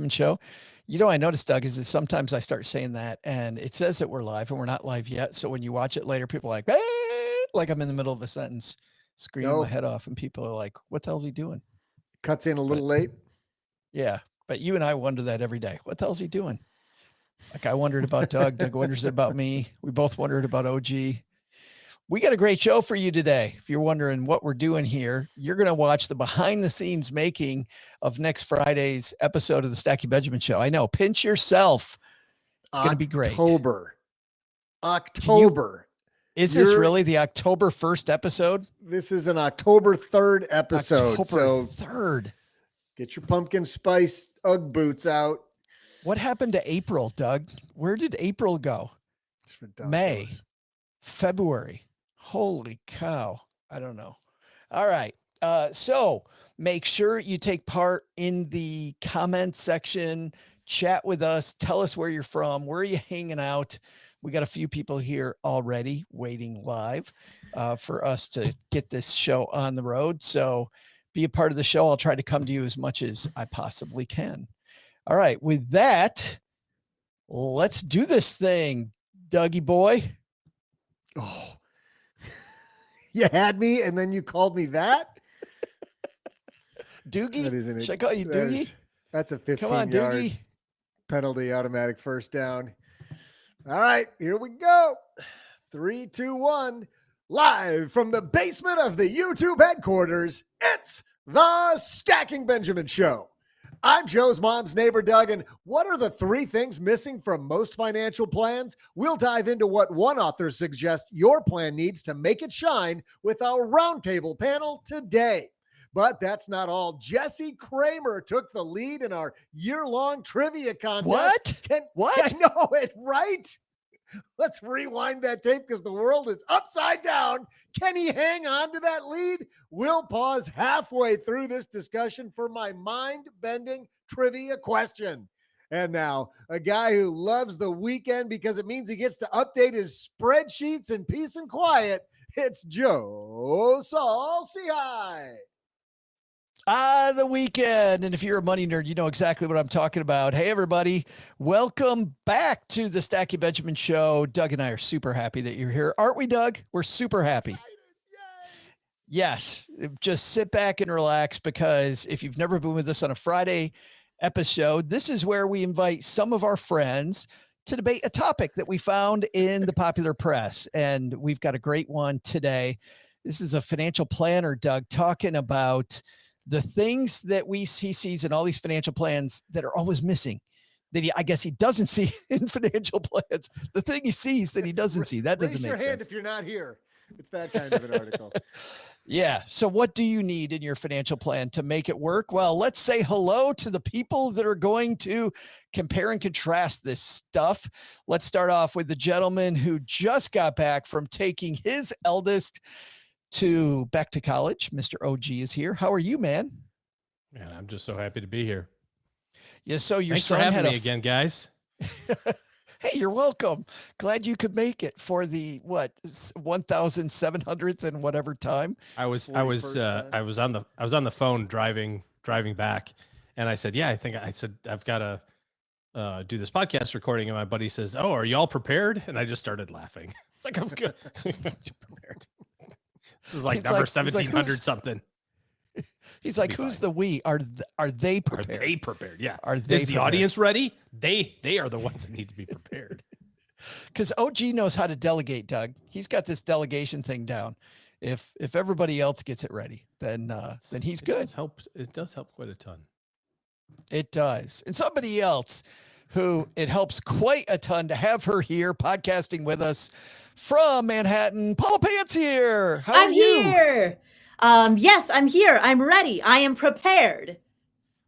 Show. You know, I noticed, Doug, is that sometimes I start saying that and it says that we're live and we're not live yet. So when you watch it later, people are like, hey, like I'm in the middle of a sentence screaming my head off and people are like, what the hell's he doing? Cuts in a little late. Yeah. But you and I wonder that every day. What the hell's he doing? Like I wondered about Doug. Doug wonders about me. We both wondered about OG. We got a great show for you today. If you're wondering what we're doing here, you're going to watch the behind the scenes making of next Friday's episode of the Stacky Benjamin Show. I know. Pinch yourself. It's going to be great. October. Is this really the October 1st episode? This is an October 3rd episode. October 3rd. Get your pumpkin spice Ugg boots out. What happened to April, Doug? Where did April go? May, February. Holy cow. I don't know. All right. So make sure you take part in the comment section, chat with us, tell us where you're from, where are you hanging out. We got a few people here already waiting live for us to get this show on the road. So be a part of the show. I'll try to come to you as much as I possibly can. All right. With that, let's do this thing, Dougie boy. Oh, you had me and then you called me that? Doogie? Should I call you Doogie? That's a 15-yard penalty, automatic first down. All right, here we go. 3, 2, 1. Live from the basement of the YouTube headquarters, it's the Stacking Benjamin Show. I'm Joe's mom's neighbor, Doug, and what are the 3 things missing from most financial plans? We'll dive into what one author suggests your plan needs to make it shine with our roundtable panel today. But that's not all. Jesse Kramer took the lead in our year-long trivia contest. What? I know it, right? Let's rewind that tape because the world is upside down. Can he hang on to that lead? We'll pause halfway through this discussion for my mind-bending trivia question. And now, a guy who loves the weekend because it means he gets to update his spreadsheets in peace and quiet. It's Joe Saul-Sehy. The weekend. And if you're a money nerd, you know exactly what I'm talking about. Hey, everybody. Welcome back to the Stacky Benjamin Show. Doug and I are super happy that you're here. Aren't we, Doug? We're super happy. Yes. Just sit back and relax because if you've never been with us on a Friday episode, this is where we invite some of our friends to debate a topic that we found in the popular press. And we've got a great one today. This is a financial planner, Doug, talking about the things that he sees in all these financial plans that are always missing, that I guess he doesn't see in financial plans. The thing he sees that he doesn't see. That doesn't make sense. Raise your hand if you're not here. It's that kind of an article. Yeah. So what do you need in your financial plan to make it work? Well, let's say hello to the people that are going to compare and contrast this stuff. Let's start off with the gentleman who just got back from taking his eldest back to college. Mr. OG is here. How are you, man? Man, I'm just so happy to be here. Yeah. So your Thanks son for having had me again, guys. Hey, you're welcome. Glad you could make it for the 1,700th and whatever time. I was on the phone driving back, and I said, I've got to do this podcast recording, and my buddy says, "Oh, are you all prepared?" And I just started laughing. It's like, I'm good. Prepared. This is like number 1,700 something. He's like, who's the we? Are they prepared? Are they prepared? Yeah. Are they? Is the audience ready? They are the ones that need to be prepared. Because OG knows how to delegate, Doug. He's got this delegation thing down. If everybody else gets it ready, then he's good. It does help quite a ton. It does. And somebody else who it helps quite a ton to have her here podcasting with us from Manhattan. Paula Pants here. How are you? I'm here. Yes, I'm here. I'm ready. I am prepared.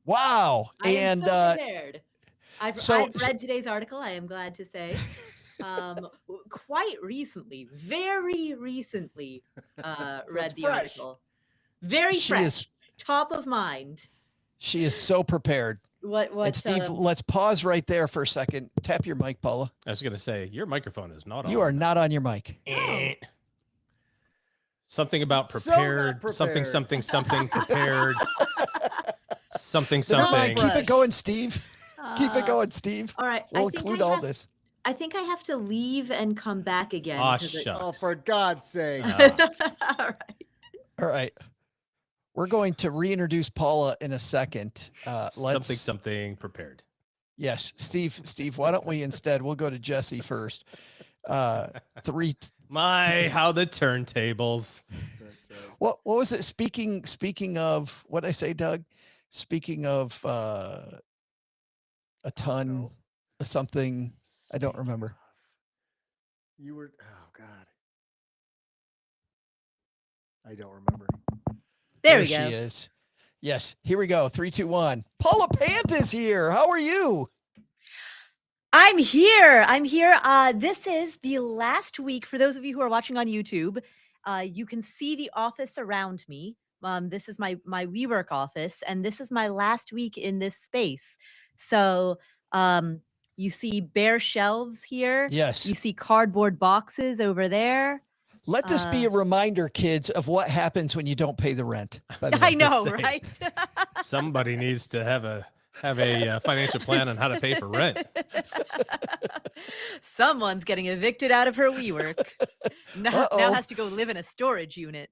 Wow. I am so prepared. I've read today's article, I am glad to say. Quite recently, very recently, read the article. Very fresh. Top of mind. She is so prepared. And Steve, let's pause right there for a second. Tap your mic, Paula. I was going to say, your microphone is not on. You are not on your mic. Something about prepared. Something prepared. Something. Keep it going, Steve. keep it going, Steve. All right. We'll include all this. I think I have to leave and come back again. Oh, because shucks. Oh, for God's sake. All right. All right. We're going to reintroduce Paula in a second. Something prepared. Yes, Steve, why don't we instead, we'll go to Jesse first. How the turntables. That's right. What was it? Speaking of what I say, Doug, speaking of a ton of something, I don't remember. You were, oh God. I don't remember. There we she go. is. Yes, here we go. 3, 2, 1. Paula Pant is here. How are you? I'm here. This is the last week. For those of you who are watching on YouTube, you can see the office around me. This is my WeWork office, and this is my last week in this space. So you see bare shelves here. Yes. You see cardboard boxes over there. Let this be a reminder, kids, of what happens when you don't pay the rent. I know, right? Somebody needs to have a financial plan on how to pay for rent. Someone's getting evicted out of her WeWork. Now has to go live in a storage unit.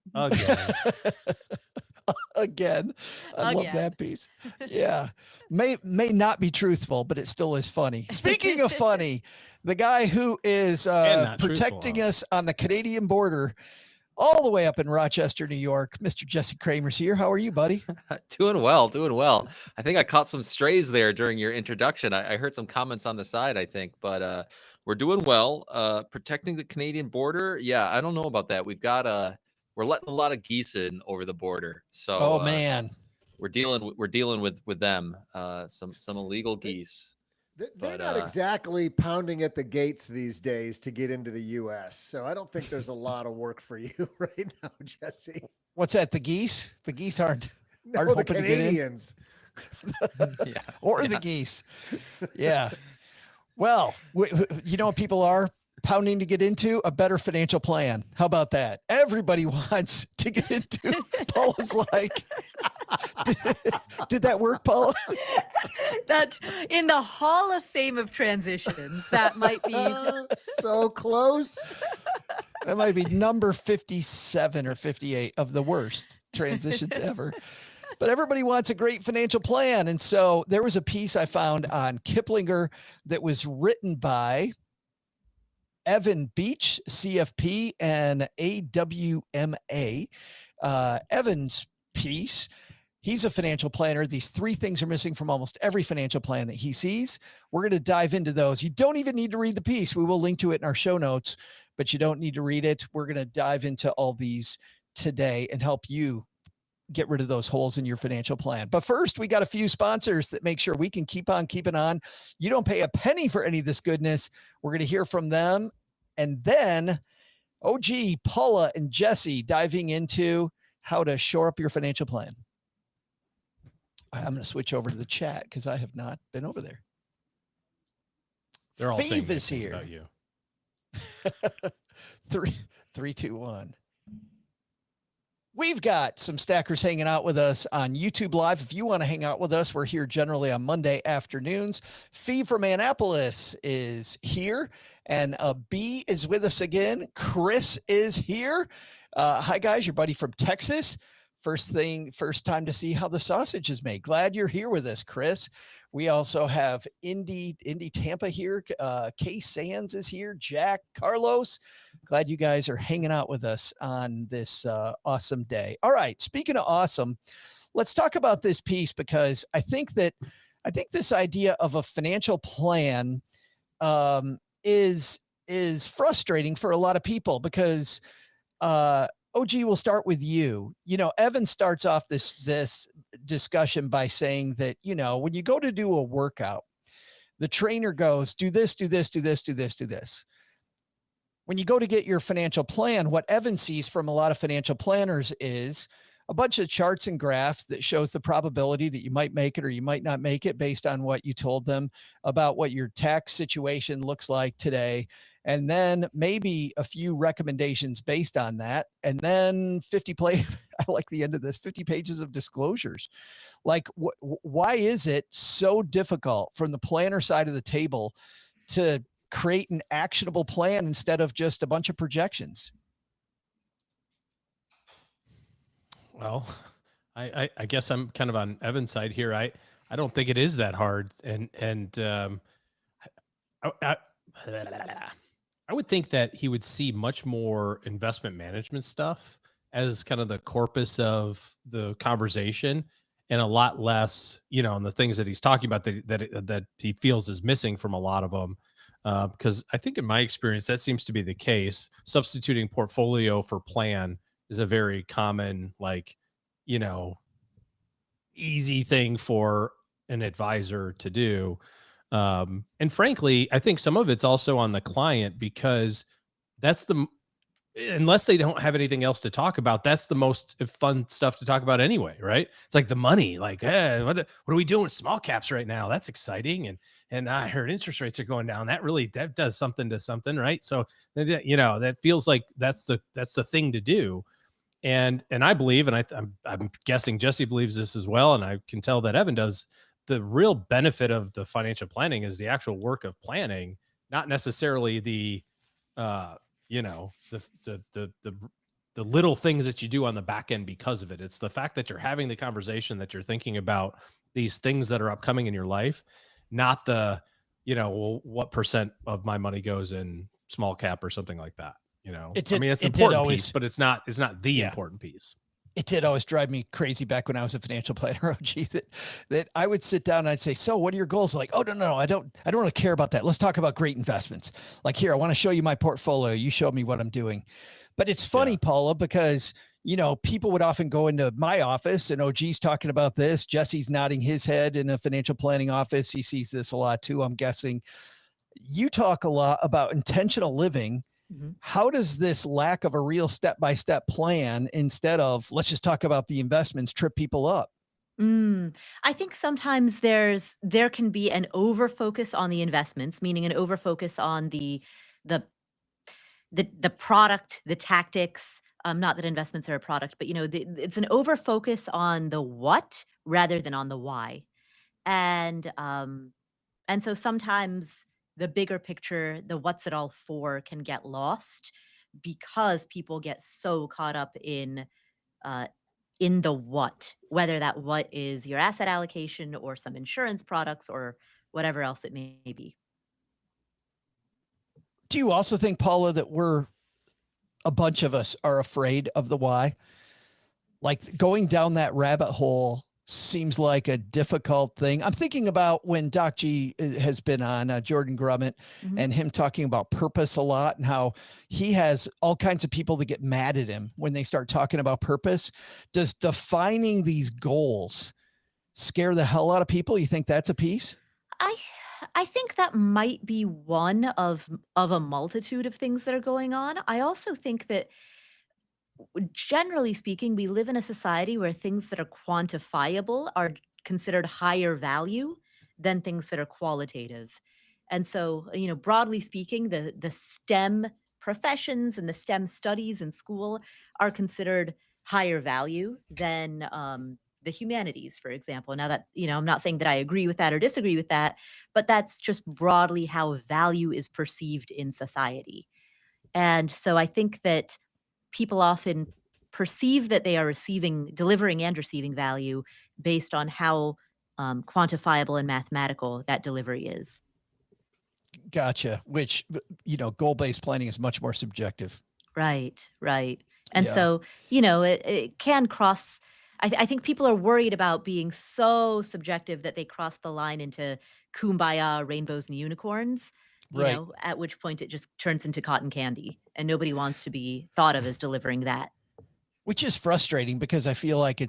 Again. I love that piece. Yeah. May not be truthful, but it still is funny. Speaking of funny, the guy who is protecting us on the Canadian border all the way up in Rochester, New York, Mr. Jesse Kramer's here. How are you, buddy? Doing well. I think I caught some strays there during your introduction. I heard some comments on the side, I think, but we're doing well. Protecting the Canadian border. Yeah, I don't know about that. We're letting a lot of geese in over the border. So man, we're dealing with them. Some illegal geese. They're not exactly pounding at the gates these days to get into the U.S. So I don't think there's a lot of work for you right now, Jesse. What's that? The geese? The geese aren't the hoping Canadians. To get in. Or the geese. Yeah. Well, you know what people are pounding to get into? A better financial plan. How about that? Everybody wants to get into. Paula's like, did that work, Paula? That in the Hall of Fame of transitions, that might be so close. That might be number 57 or 58 of the worst transitions ever. But everybody wants a great financial plan. And so there was a piece I found on Kiplinger that was written by Evan Beach, CFP, and AWMA. Evan's piece, he's a financial planner. These 3 things are missing from almost every financial plan that he sees. We're going to dive into those. You don't even need to read the piece. We will link to it in our show notes, but you don't need to read it. We're going to dive into all these today and help you get rid of those holes in your financial plan. But first, we got a few sponsors that make sure we can keep on keeping on. You don't pay a penny for any of this goodness. We're going to hear from them. And then OG, Paula, and Jesse diving into how to shore up your financial plan. I'm going to switch over to the chat because I have not been over there. They're all saying Fave is things here. About you. 3, 2, 1. We've got some stackers hanging out with us on YouTube Live. If you want to hang out with us, we're here generally on Monday afternoons. Fee from Annapolis is here, and B is with us again. Chris is here. Hi, guys. Your buddy from Texas. First time to see how the sausage is made. Glad you're here with us, Chris. We also have Indy Tampa here. Kay Sands is here. Jack, Carlos. Glad you guys are hanging out with us on this awesome day. All right. Speaking of awesome, let's talk about this piece because I think this idea of a financial plan is frustrating for a lot of people because OG, we'll start with you. Evan starts off this discussion by saying that, when you go to do a workout, the trainer goes, do this, do this, do this, do this, do this. When you go to get your financial plan, what Evan sees from a lot of financial planners is, a bunch of charts and graphs that shows the probability that you might make it or you might not make it based on what you told them about what your tax situation looks like today. And then maybe a few recommendations based on that. And then 50 I like the end of this, 50 pages of disclosures. Like, why is it so difficult from the planner side of the table to create an actionable plan instead of just a bunch of projections? Well, I guess I'm kind of on Evan's side here. I don't think it is that hard. I would think that he would see much more investment management stuff as kind of the corpus of the conversation, and a lot less, on the things that he's talking about that he feels is missing from a lot of them. Because I think in my experience, that seems to be the case. Substituting portfolio for plan is a very common, easy thing for an advisor to do. And frankly, I think some of it's also on the client, because unless they don't have anything else to talk about, that's the most fun stuff to talk about anyway, right? It's like the money, like, hey, what are we doing with small caps right now? That's exciting. And I heard interest rates are going down. That does something to something, right? So, that feels like that's the thing to do. And I believe, and I'm guessing Jesse believes this as well, and I can tell that Evan does, the real benefit of the financial planning is the actual work of planning, not necessarily the little things that you do on the back end because of it. It's the fact that you're having the conversation, that you're thinking about these things that are upcoming in your life, not the, what percent of my money goes in small cap or something like that. It's an important piece, but it's not the important piece. It did always drive me crazy back when I was a financial planner, OG, that I would sit down and I'd say, so what are your goals? Like, oh, no, I don't really care about that. Let's talk about great investments. Like, here, I want to show you my portfolio. You show me what I'm doing. But it's funny, Paula, because, people would often go into my office and OG's talking about this. Jesse's nodding his head in a financial planning office. He sees this a lot too, I'm guessing. You talk a lot about intentional living. Mm-hmm. How does this lack of a real step-by-step plan, instead of let's just talk about the investments, trip people up? I think sometimes there can be an over focus on the investments, meaning an over focus on the product, the tactics. Not that investments are a product, but it's an over focus on the what rather than on the why, and so sometimes the bigger picture, the what's it all for, can get lost because people get so caught up in the what, whether that what is your asset allocation or some insurance products or whatever else it may be. Do you also think, Paula, that a bunch of us are afraid of the why? Like, going down that rabbit hole seems like a difficult thing. I'm thinking about when Doc G has been on, Jordan Grummett, mm-hmm. and him talking about purpose a lot, and how he has all kinds of people that get mad at him when they start talking about purpose. Does defining these goals scare the hell out of people? You think that's a piece? I think that might be one of a multitude of things that are going on. I also think that, generally speaking, we live in a society where things that are quantifiable are considered higher value than things that are qualitative. And so, broadly speaking, the STEM professions and the STEM studies in school are considered higher value than the humanities, for example. Now that, I'm not saying that I agree with that or disagree with that, but that's just broadly how value is perceived in society. And so I think that people often perceive that they are delivering and receiving value based on how quantifiable and mathematical that delivery is. Gotcha. Which, goal-based planning is much more subjective. Right. And so, it can cross. I think people are worried about being so subjective that they cross the line into kumbaya, rainbows and unicorns. Right. At which point it just turns into cotton candy, and nobody wants to be thought of as delivering that. Which is frustrating, because I feel like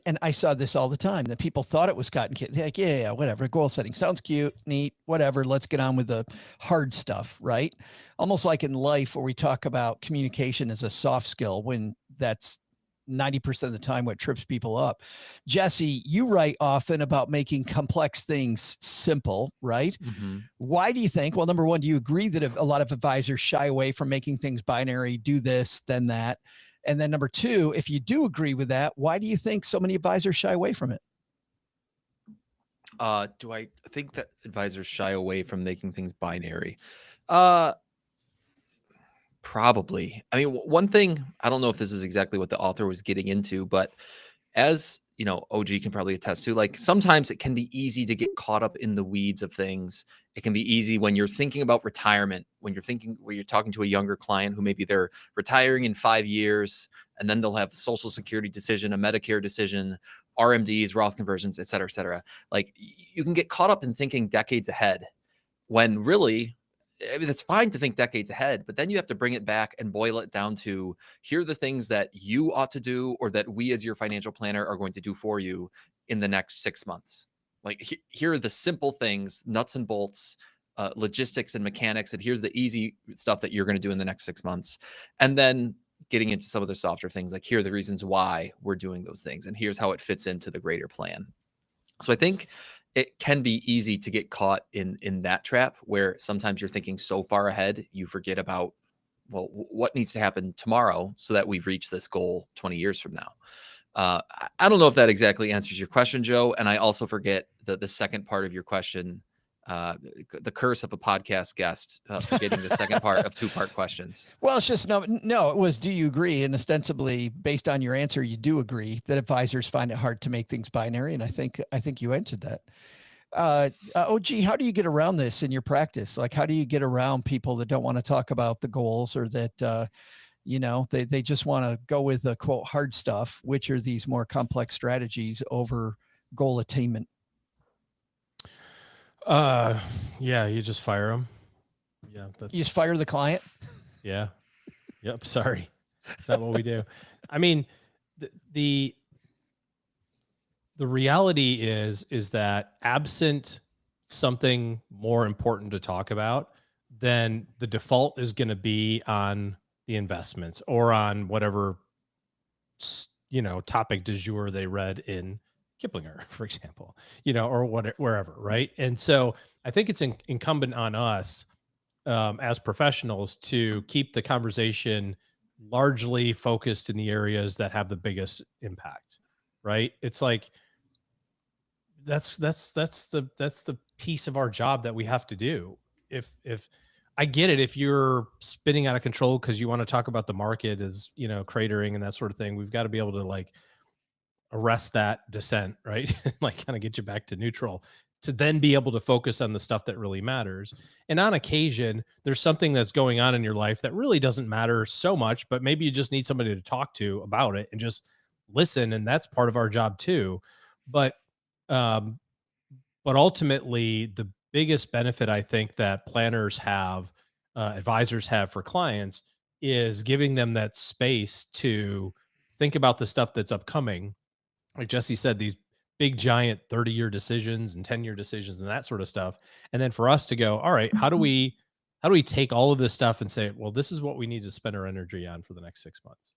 and I saw this all the time, that people thought it was cotton candy. They're like, yeah, whatever. Goal setting sounds cute, neat, whatever. Let's get on with the hard stuff, right? Almost like in life, where we talk about communication as a soft skill, when that's 90% of the time what trips people up. Jesse, you write often about making complex things simple, right? Mm-hmm. Why do you think, well, number one, do you agree that a lot of advisors shy away from making things binary, do this, then that? And then number two, if you do agree with that, why do you think so many advisors shy away from it? Do I think that advisors shy away from making things binary? Probably. I mean, one thing, I don't know if this is exactly what the author was getting into, but as you know, OG can probably attest to, like, sometimes it can be easy to get caught up in the weeds of things. It can be easy when you're thinking about retirement, when you're talking to a younger client who maybe they're retiring in 5 years, and then they'll have a Social Security decision, a Medicare decision, RMDs, Roth conversions, et cetera, like you can get caught up in thinking decades ahead when really, I mean, it's fine to think decades ahead, but then you have to bring it back and boil it down to, here are the things that you ought to do, or that we as your financial planner are going to do for you in the next 6 months. Like, here are the simple things, nuts and bolts, logistics and mechanics, and here's the easy stuff that you're going to do in the next 6 months. And then getting into some of the softer things, like, here are the reasons why we're doing those things, and here's how it fits into the greater plan. So I think it can be easy to get caught in that trap, where sometimes you're thinking so far ahead, you forget about, well, what needs to happen tomorrow so that we reach this goal 20 years from now. I don't know if that exactly answers your question, Joe. And I also forget the second part of your question, the curse of a podcast guest, forgetting the second part of 2-part questions. Well, it's just no, it was, do you agree? And ostensibly, based on your answer, you do agree that advisors find it hard to make things binary. And I think you answered that. OG, how do you get around this in your practice? Like, how do you get around people that don't want to talk about the goals, or that, they just want to go with the quote hard stuff, which are these more complex strategies over goal attainment? Yeah, you just fire them. Yeah. You just fire the client. Yeah. Yep. Sorry. That's not what we do. I mean, the reality is that absent something more important to talk about, then the default is going to be on the investments or on whatever, topic du jour they read in Kiplinger, for example, or wherever. Right. And so I think it's incumbent on us as professionals to keep the conversation largely focused in the areas that have the biggest impact. Right. It's like, that's the piece of our job that we have to do. If I get it, if you're spinning out of control because you want to talk about the market as, cratering and that sort of thing, we've got to be able to like arrest that descent, right? Like kind of get you back to neutral to then be able to focus on the stuff that really matters. And on occasion, there's something that's going on in your life that really doesn't matter so much, but maybe you just need somebody to talk to about it and just listen. And that's part of our job too. But ultimately, the biggest benefit I think that planners have, advisors have for clients, is giving them that space to think about the stuff that's upcoming. Like Jesse said, these big, giant 30-year decisions and 10-year decisions and that sort of stuff. And then for us to go, all right, how do we take all of this stuff and say, well, this is what we need to spend our energy on for the next 6 months.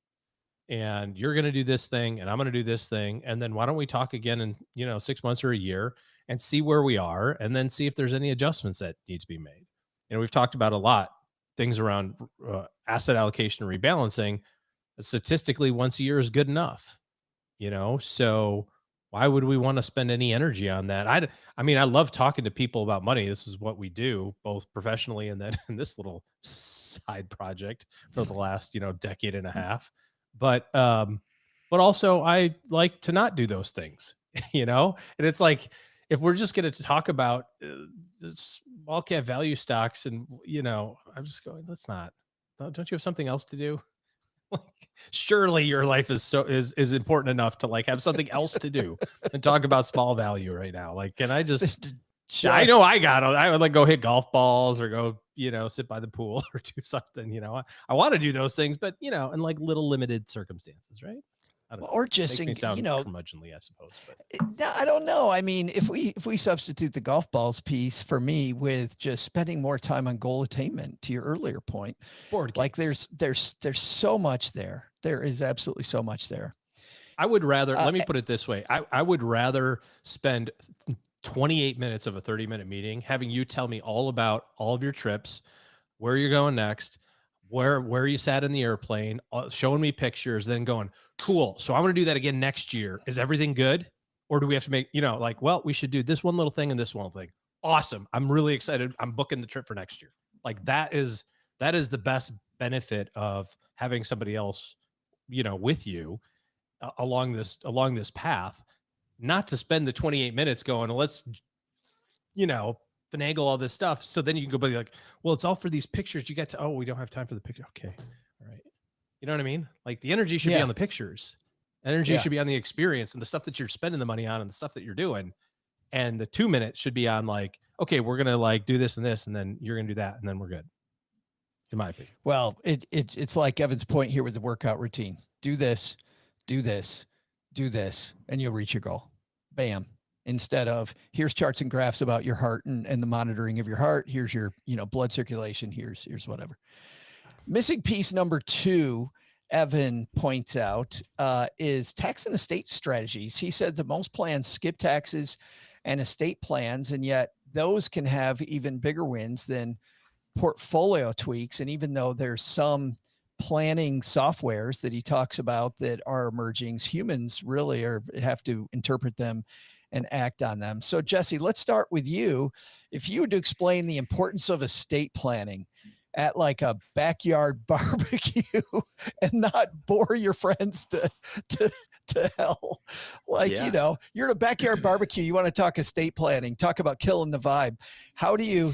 And you're going to do this thing and I'm going to do this thing. And then why don't we talk again in, 6 months or a year and see where we are, and then see if there's any adjustments that need to be made. We've talked about a lot things around asset allocation and rebalancing. Statistically, once a year is good enough, so why would we want to spend any energy on that? I mean, I love talking to people about money. This is what we do both professionally and then in this little side project for the last, decade and a half. But also I like to not do those things, and it's like, if we're just going to talk about small cap value stocks and, I'm just going, let's not, don't you have something else to do? Like, surely your life is important enough to like have something else to do and talk about small value right now. Like, can I just I know I would like go hit golf balls or go, sit by the pool or do something, I want to do those things, but in like little limited circumstances. Right. Or just, curmudgeonly, I suppose. But I don't know. I mean, if we substitute the golf balls piece for me with just spending more time on goal attainment, to your earlier point, board games. Like there's so much there. There is absolutely so much there. I would rather, let me put it this way. I would rather spend 28 minutes of a 30-minute meeting having you tell me all about all of your trips, where you're going next, where you sat in the airplane, showing me pictures, then going, cool. So I'm going to do that again next year. Is everything good? Or do we have to make, like, well, we should do this one little thing and this one thing. Awesome. I'm really excited. I'm booking the trip for next year. Like that is the best benefit of having somebody else, with you along this path, not to spend the 28 minutes going, let's, finagle all this stuff. So then you can go be like, well, it's all for these pictures. You get to, we don't have time for the picture. Okay. All right. You know what I mean? Like the energy should be on the pictures. Energy should be on the experience and the stuff that you're spending the money on and the stuff that you're doing. And the 2 minutes should be on like, okay, we're going to like do this and this, and then you're going to do that. And then we're good. In my opinion. Well, it's like Evan's point here with the workout routine. Do this, do this, do this, and you'll reach your goal. Bam. Instead of here's charts and graphs about your heart and the monitoring of your heart. Here's your, blood circulation. Here's whatever. Missing piece number 2, Evan points out, is tax and estate strategies. He said that most plans skip taxes and estate plans, and yet those can have even bigger wins than portfolio tweaks. And even though there's some planning softwares that he talks about that are emerging, humans really have to interpret them and act on them. So Jesse, let's start with you. If you would explain the importance of estate planning at like a backyard barbecue and not bore your friends to hell. Like, you're at a backyard barbecue. You want to talk estate planning, talk about killing the vibe. How would you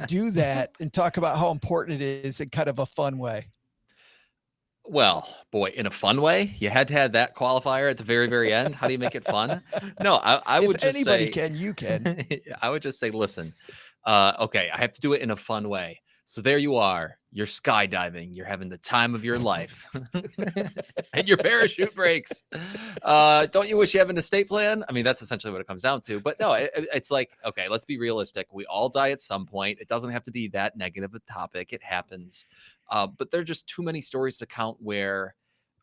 do that and talk about how important it is in kind of a fun way? Well, boy, in a fun way, you had to have that qualifier at the very, very end. How do you make it fun? No, I would just say, if anybody can, you can. I would just say, listen, okay, I have to do it in a fun way. So there you are, you're skydiving, you're having the time of your life, and your parachute breaks. Don't you wish you have an estate plan? I mean, that's essentially what it comes down to. But no, it's like, okay, let's be realistic. We all die at some point. It doesn't have to be that negative a topic. It happens. But there are just too many stories to count where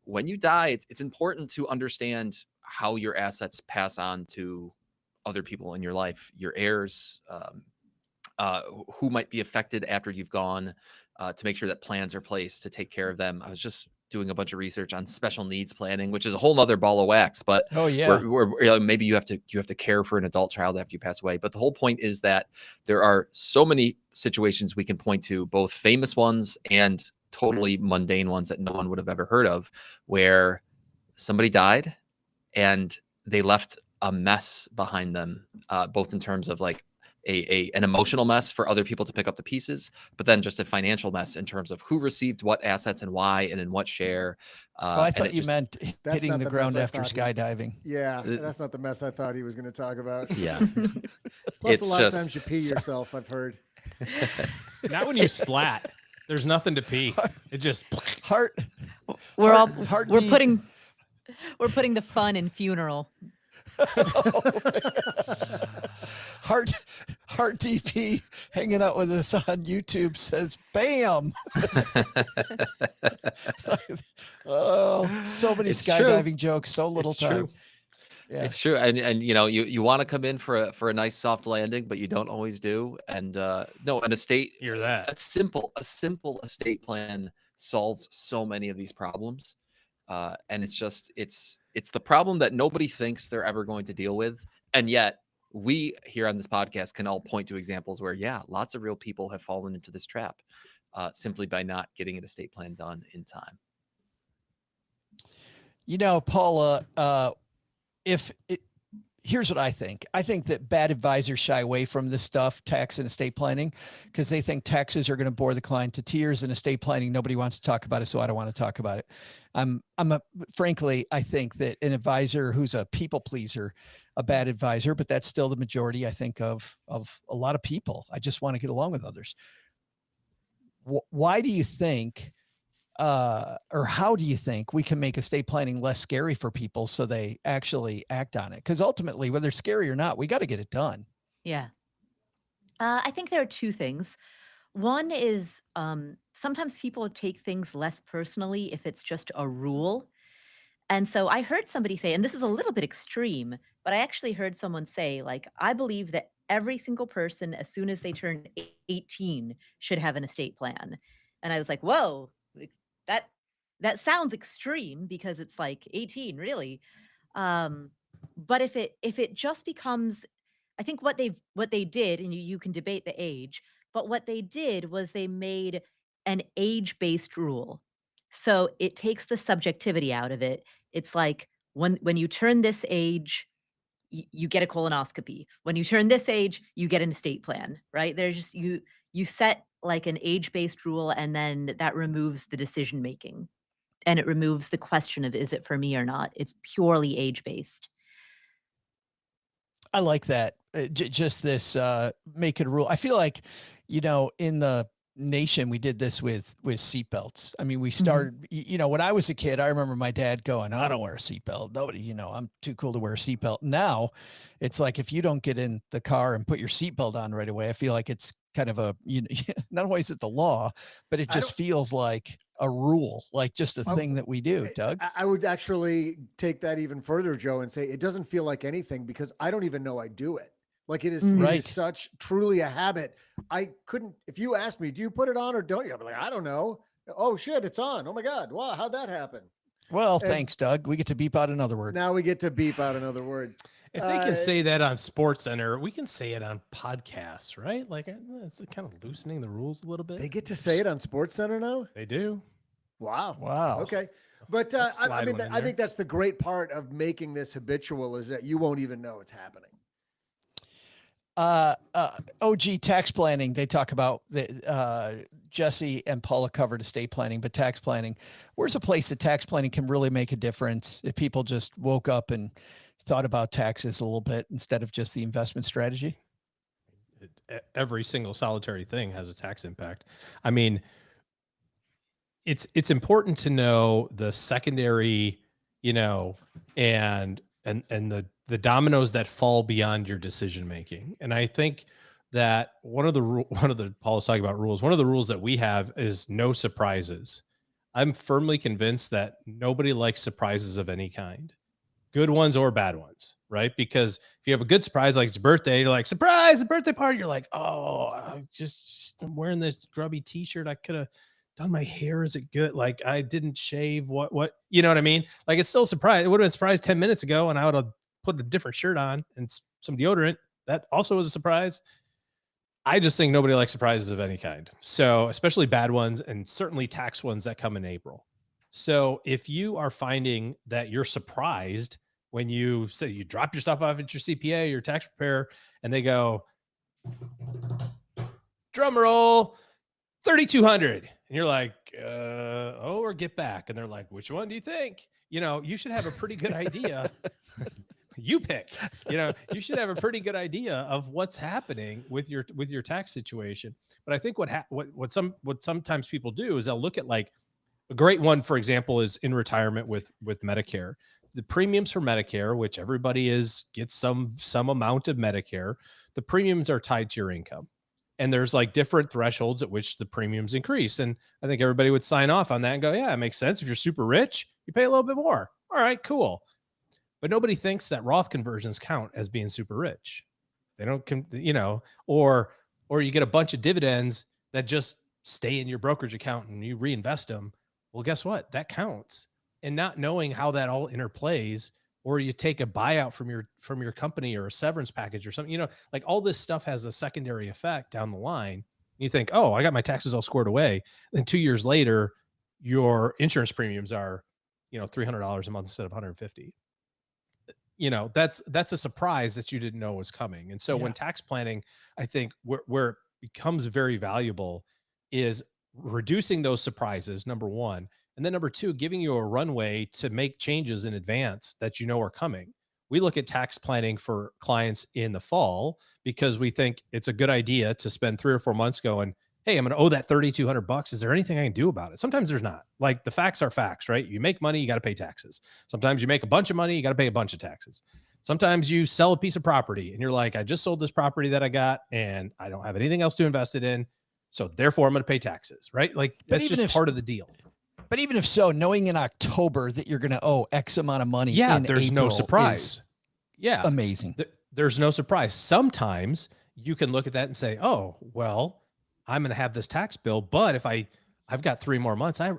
when you die, it's important to understand how your assets pass on to other people in your life, your heirs, who might be affected after you've gone, to make sure that plans are placed to take care of them. I was just doing a bunch of research on special needs planning, which is a whole nother ball of wax, but maybe you have to care for an adult child after you pass away. But the whole point is that there are so many situations we can point to, both famous ones and totally mundane ones that no one would have ever heard of, where somebody died and they left a mess behind them, both in terms of like an emotional mess for other people to pick up the pieces, but then just a financial mess in terms of who received what assets and why and in what share. I thought you meant hitting the ground after skydiving. That's not the mess I thought he was going to talk about. Yeah. Plus, a lot of times you pee yourself, I've heard. Not when you splat. There's nothing to pee. It just We're putting the fun in funeral. Heart DP hanging out with us on YouTube says, "Bam!" Oh, so many skydiving jokes, so little time. Yeah. It's true, and you want to come in for a nice soft landing, but you don't always do. And no, an estate, a simple estate plan solves so many of these problems. And it's the problem that nobody thinks they're ever going to deal with. And yet we here on this podcast can all point to examples where, lots of real people have fallen into this trap simply by not getting an estate plan done in time. Paula, here's what I think. I think that bad advisors shy away from this stuff, tax and estate planning, because they think taxes are going to bore the client to tears, and estate planning, nobody wants to talk about it. So I don't want to talk about it. Frankly, I think that an advisor who's a people pleaser, a bad advisor, but that's still the majority, I think, of a lot of people. I just want to get along with others. Why do you think, or how do you think we can make estate planning less scary for people so they actually act on it? Because ultimately, whether it's scary or not, we got to get it done. Yeah. I think there are two things. One is sometimes people take things less personally if it's just a rule. And so I heard somebody say, and this is a little bit extreme, but I actually heard someone say, like, I believe that every single person, as soon as they turn 18, should have an estate plan. And I was like, whoa, that sounds extreme, because it's like 18, really. But if it just becomes, I think what they did, and you can debate the age, but what they did was they made an age-based rule. So it takes the subjectivity out of it. It's like, when you turn this age, you get a colonoscopy. When you turn this age, you get an estate plan, right? There's just, you set like an age-based rule, and then that removes the decision making, and it removes the question of, is it for me or not? It's purely age-based. I like that. Just this make it a rule. I feel like, in the nation, we did this with seatbelts. I mean, we started, when I was a kid, I remember my dad going, I don't wear a seatbelt. Nobody, I'm too cool to wear a seatbelt. Now it's like, if you don't get in the car and put your seatbelt on right away, I feel like it's kind of a, not only is it the law, but it just feels like a rule, like just a thing that we do, Doug. I would actually take that even further, Joe, and say it doesn't feel like anything, because I don't even know I do it. Like it is, it is such truly a habit. I couldn't, if you asked me, do you put it on or don't you? I'm like, I don't know. Oh shit, it's on. Oh my God. Wow. How'd that happen? Well, thanks, Doug. We get to beep out another word. Now we get to beep out another word. If they can say that on SportsCenter, we can say it on podcasts, right? Like it's kind of loosening the rules a little bit. They get to say it on SportsCenter now? They do. Wow. Wow. Okay. But I mean, I think that's the great part of making this habitual, is that you won't even know it's happening. OG tax planning. They talk about the Jesse and Paula covered estate planning, but tax planning, where's a place that tax planning can really make a difference if people just woke up and thought about taxes a little bit instead of just the investment strategy? Every single solitary thing has a tax impact. I mean, it's important to know the secondary, and the dominoes that fall beyond your decision making. And I think that one of the Paul was talking about rules. One of the rules that we have is no surprises. I'm firmly convinced that nobody likes surprises of any kind, good ones or bad ones, right? Because if you have a good surprise, like it's your birthday, you're like, surprise, a birthday party. You're like, oh, I'm wearing this grubby t-shirt. I could have done my hair. Is it good? Like I didn't shave. What, you know what I mean? Like it's still a surprise. It would have been a surprise 10 minutes ago, and I would have put a different shirt on and some deodorant. That also was a surprise. I just think nobody likes surprises of any kind. So especially bad ones, and certainly tax ones that come in April. So if you are finding that you're surprised when you say you drop your stuff off at your CPA, your tax preparer, and they go, drum roll, 3,200. And you're like, or get back. And they're like, which one do you think? You should have a pretty good idea. You pick, you should have a pretty good idea of what's happening with your tax situation. But I think what sometimes people do is they'll look at, like, a great one, for example, is in retirement with Medicare. The premiums for Medicare, which everybody gets some amount of Medicare, the premiums are tied to your income. And there's like different thresholds at which the premiums increase. And I think everybody would sign off on that and go, yeah, it makes sense. If you're super rich, you pay a little bit more. All right, cool. But nobody thinks that Roth conversions count as being super rich. They don't, or you get a bunch of dividends that just stay in your brokerage account and you reinvest them. Well, guess what? That counts. And not knowing how that all interplays, or you take a buyout from your company or a severance package or something, like all this stuff has a secondary effect down the line. You think, oh, I got my taxes all squared away. Then 2 years later, your insurance premiums are, $300 a month instead of $150. That's a surprise that you didn't know was coming. And so when tax planning, I think where it becomes very valuable is reducing those surprises, number one. And then number two, giving you a runway to make changes in advance that are coming. We look at tax planning for clients in the fall because we think it's a good idea to spend 3 or 4 months going, hey, I'm going to owe that $3,200. Is there anything I can do about it? Sometimes there's not. Like, the facts are facts, right? You make money, you got to pay taxes. Sometimes you make a bunch of money, you got to pay a bunch of taxes. Sometimes you sell a piece of property and you're like, I just sold this property that I got and I don't have anything else to invest it in. So therefore I'm going to pay taxes, right? Like, that's just part of the deal. But even if so, knowing in October that you're going to owe X amount of money, there's no surprise. Amazing. There's no surprise. Sometimes you can look at that and say, oh, well, I'm going to have this tax bill, but if I've got 3 more months, I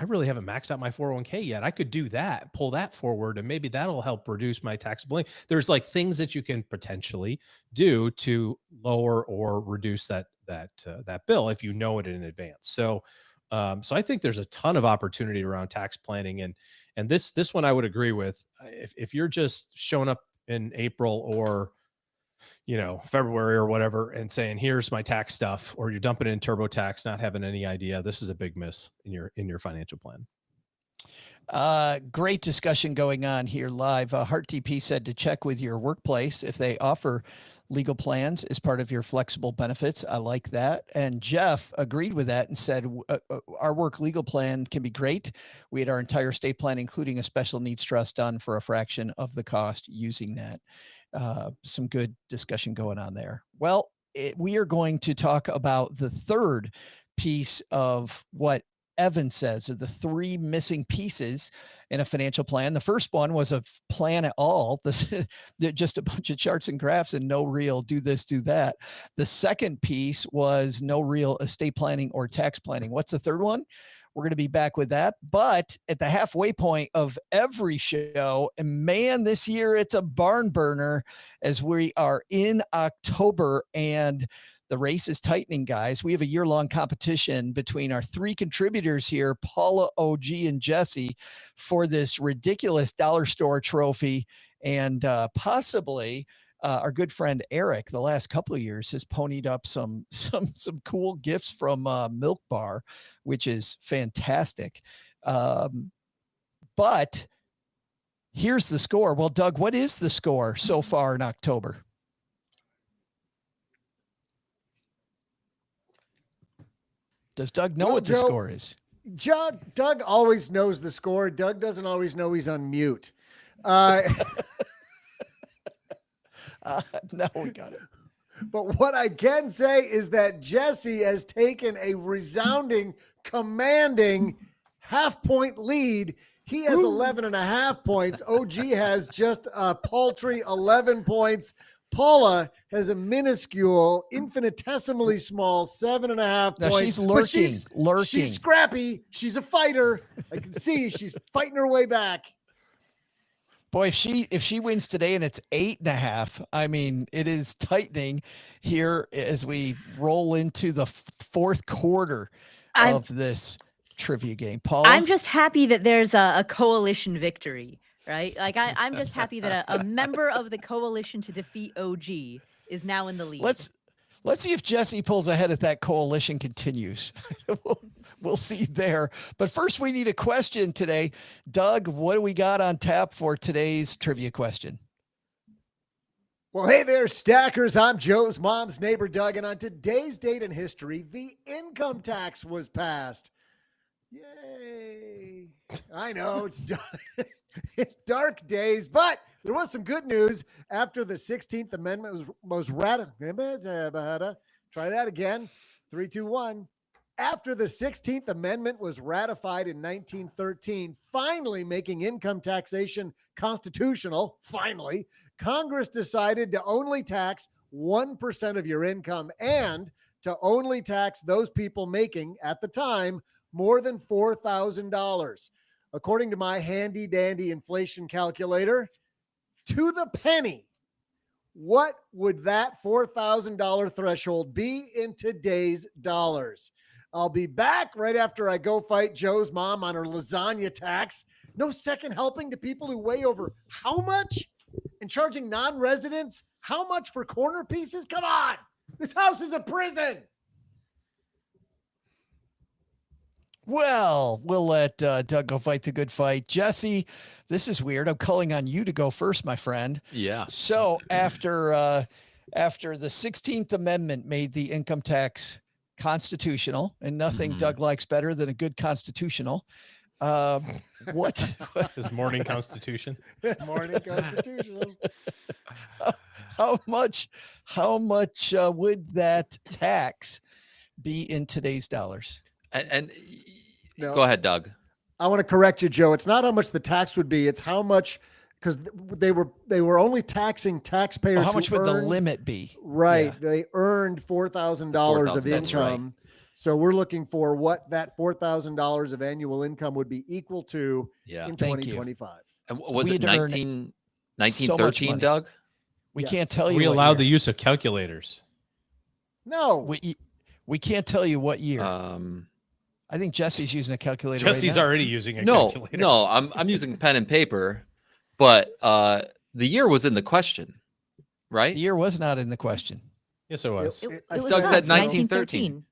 really haven't maxed out my 401k yet. I could do that, pull that forward, and maybe that'll help reduce my taxable income. There's like things that you can potentially do to lower or reduce that bill if you know it in advance. So I think there's a ton of opportunity around tax planning, and this one I would agree with. If you're just showing up in April or February or whatever and saying, here's my tax stuff, or you're dumping it in TurboTax, not having any idea, this is a big miss in your financial plan. Great discussion going on here live. Heart TP said to check with your workplace if they offer legal plans as part of your flexible benefits. I like that. And Jeff agreed with that and said, our work legal plan can be great. We had our entire estate plan, including a special needs trust, done for a fraction of the cost using that. Some good discussion going on there. Well, we are going to talk about the third piece of what Evan says of the 3 missing pieces in a financial plan. The first one was a plan at all. This just a bunch of charts and graphs and no real do this, do that. The second piece was no real estate planning or tax planning. What's the third one? We're going to be back with that. But at the halfway point of every show, and man, this year it's a barn burner as we are in October and the race is tightening, guys. We have a year-long competition between our 3 contributors here, Paula, OG, and Jesse, for this ridiculous dollar store trophy. And possibly our good friend Eric, the last couple of years, has ponied up some cool gifts from Milk Bar, which is fantastic. But here's the score. Well, Doug, what is the score so far in October? Does Doug know what the score is? Doug always knows the score. Doug doesn't always know he's on mute. No, we got it. But what I can say is that Jesse has taken a resounding, commanding half-point lead. He has 11.5 points. OG has just a paltry 11 points. Paula has a minuscule, infinitesimally small 7.5 points. She's lurking. She's scrappy. She's a fighter. I can see she's fighting her way back. Boy, if she wins today and it's 8.5, I mean, it is tightening here as we roll into the fourth quarter of this trivia game. Paula? I'm just happy that there's a coalition victory. Right? Like I'm just happy that a member of the coalition to defeat OG is now in the lead. Let's see if Jesse pulls ahead if that coalition continues. We'll see there. But first we need a question today. Doug, what do we got on tap for today's trivia question? Well, hey there, stackers. I'm Joe's mom's neighbor, Doug. And on today's date in history, the income tax was passed. Yay. I know it's done. It's dark days, but there was some good news after the 16th Amendment was ratified. Try that again. 3, 2, 1. After the 16th Amendment was ratified in 1913, finally making income taxation constitutional, finally, Congress decided to only tax 1% of your income and to only tax those people making, at the time, more than $4,000. According to my handy dandy inflation calculator, to the penny, what would that $4,000 threshold be in today's dollars? I'll be back right after I go fight Joe's mom on her lasagna tax. No second helping to people who weigh over how much? And charging non-residents how much for corner pieces? Come on. This house is a prison. Well, we'll let Doug go fight the good fight. Jesse, this is weird. I'm calling on you to go first, my friend. Yeah. So after the 16th Amendment made the income tax constitutional, and nothing Doug likes better than a good constitutional. What is morning constitution? Morning constitutional. How much would that tax be in today's dollars? And no. Go ahead, Doug. I want to correct you, Joe. It's not how much the tax would be. It's how much, because they were only taxing taxpayers. How much would the limit be? Right. Yeah. They earned $4,000 of income. Right. So we're looking for what that $4,000 of annual income would be equal to in 2025. And was it 1913, so Doug? We can't tell you. We allow the use of calculators. No, we can't tell you what year. I think Jesse's using a calculator. Jesse's already using a calculator. No, I'm using pen and paper, but the year was in the question, right? The year was not in the question. Yes, it was. Doug said 1913.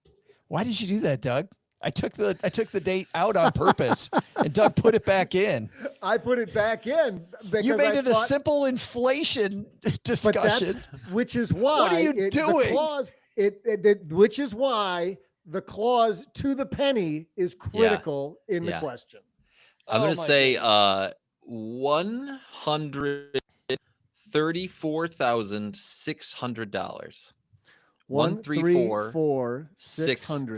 Why did you do that, Doug? I took the date out on purpose, and Doug put it back in. I put it back in because you made it a simple inflation discussion, which is why. What are you doing? Which is why the clause to the penny is critical in the question. I'm going to say $134,600. 134,600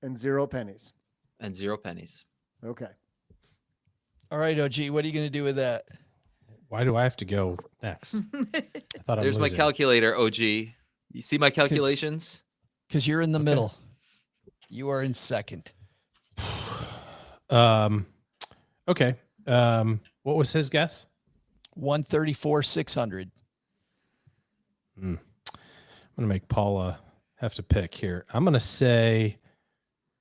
and 0 pennies. And 0 pennies. Okay. All right, OG. What are you going to do with that? Why do I have to go next? I thought There's my calculator, OG. You see my calculations? Because you're in the middle. You are in second. Okay. What was his guess? 134,600. I'm gonna make Paula have to pick here. I'm gonna say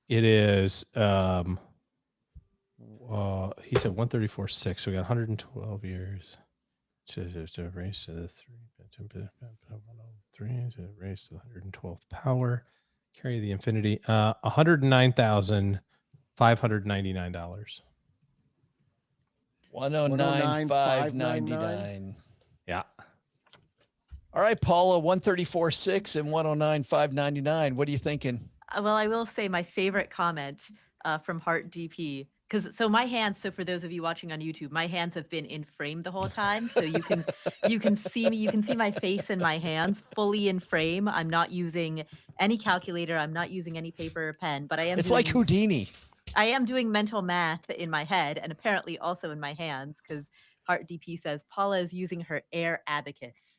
it is. He said 134.6. So we got 112 years. To raise to the 3 to raise to the 112th power. Carry the infinity. $109,599. 109,599. Yeah. All right, Paula, 134.6 and 109,599. What are you thinking? Well, I will say my favorite comment from Heart DP, so my hands. So for those of you watching on YouTube, my hands have been in frame the whole time. So you can see me. You can see my face and my hands fully in frame. I'm not using any calculator. I'm not using any paper or pen. But I am. It's like Houdini. I am doing mental math in my head and apparently also in my hands because Heart DP says Paula is using her air abacus.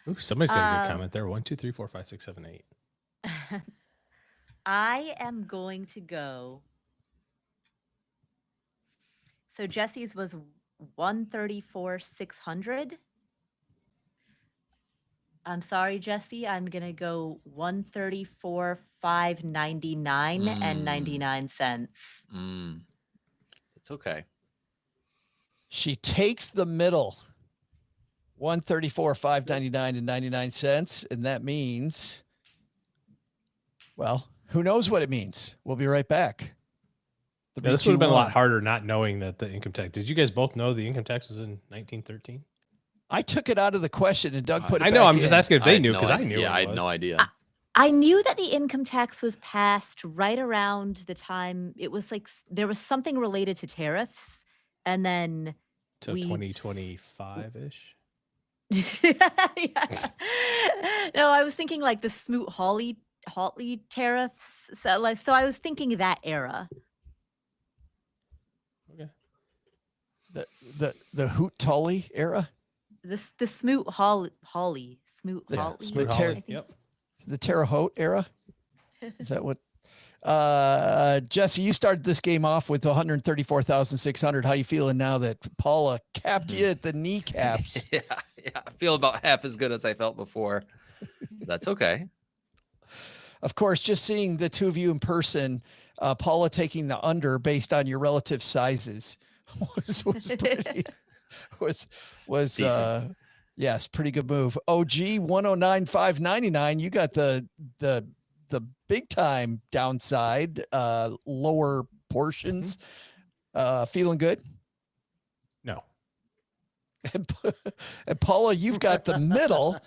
Ooh, somebody's got a good comment there. 1, 2, 3, 4, 5, 6, 7, 8. I am going to go. So Jesse's was 134,600. I'm sorry, Jesse. I'm gonna go 134,599 and 99 cents. It's okay. She takes the middle. 134,599 and 99 cents, and that means, well, who knows what it means? We'll be right back. This would have been a lot harder not knowing that the income tax. Did you guys both know the income tax was in 1913? I took it out of the question, and Doug put it. I know. Back I'm just asking if they knew because I knew. Yeah, I had no idea. I knew that the income tax was passed right around the time it was like there was something related to tariffs, and then to 2025-ish. Yeah. No, I was thinking like the Smoot-Hawley tariffs. So I was thinking that era. Okay. The Hoot-Tully era. The Smoot-Hawley. Yep. The Terre Haute era. Is that what? Jesse, you started this game off with 134,600. How you feeling now that Paula capped you at the kneecaps? Yeah, I feel about half as good as I felt before. That's okay. Of course, just seeing the two of you in person, Paula taking the under based on your relative sizes was pretty yes, pretty good move. OG 109,599. You got the big time downside, lower portions. Feeling good? No. And Paula, you've got the middle,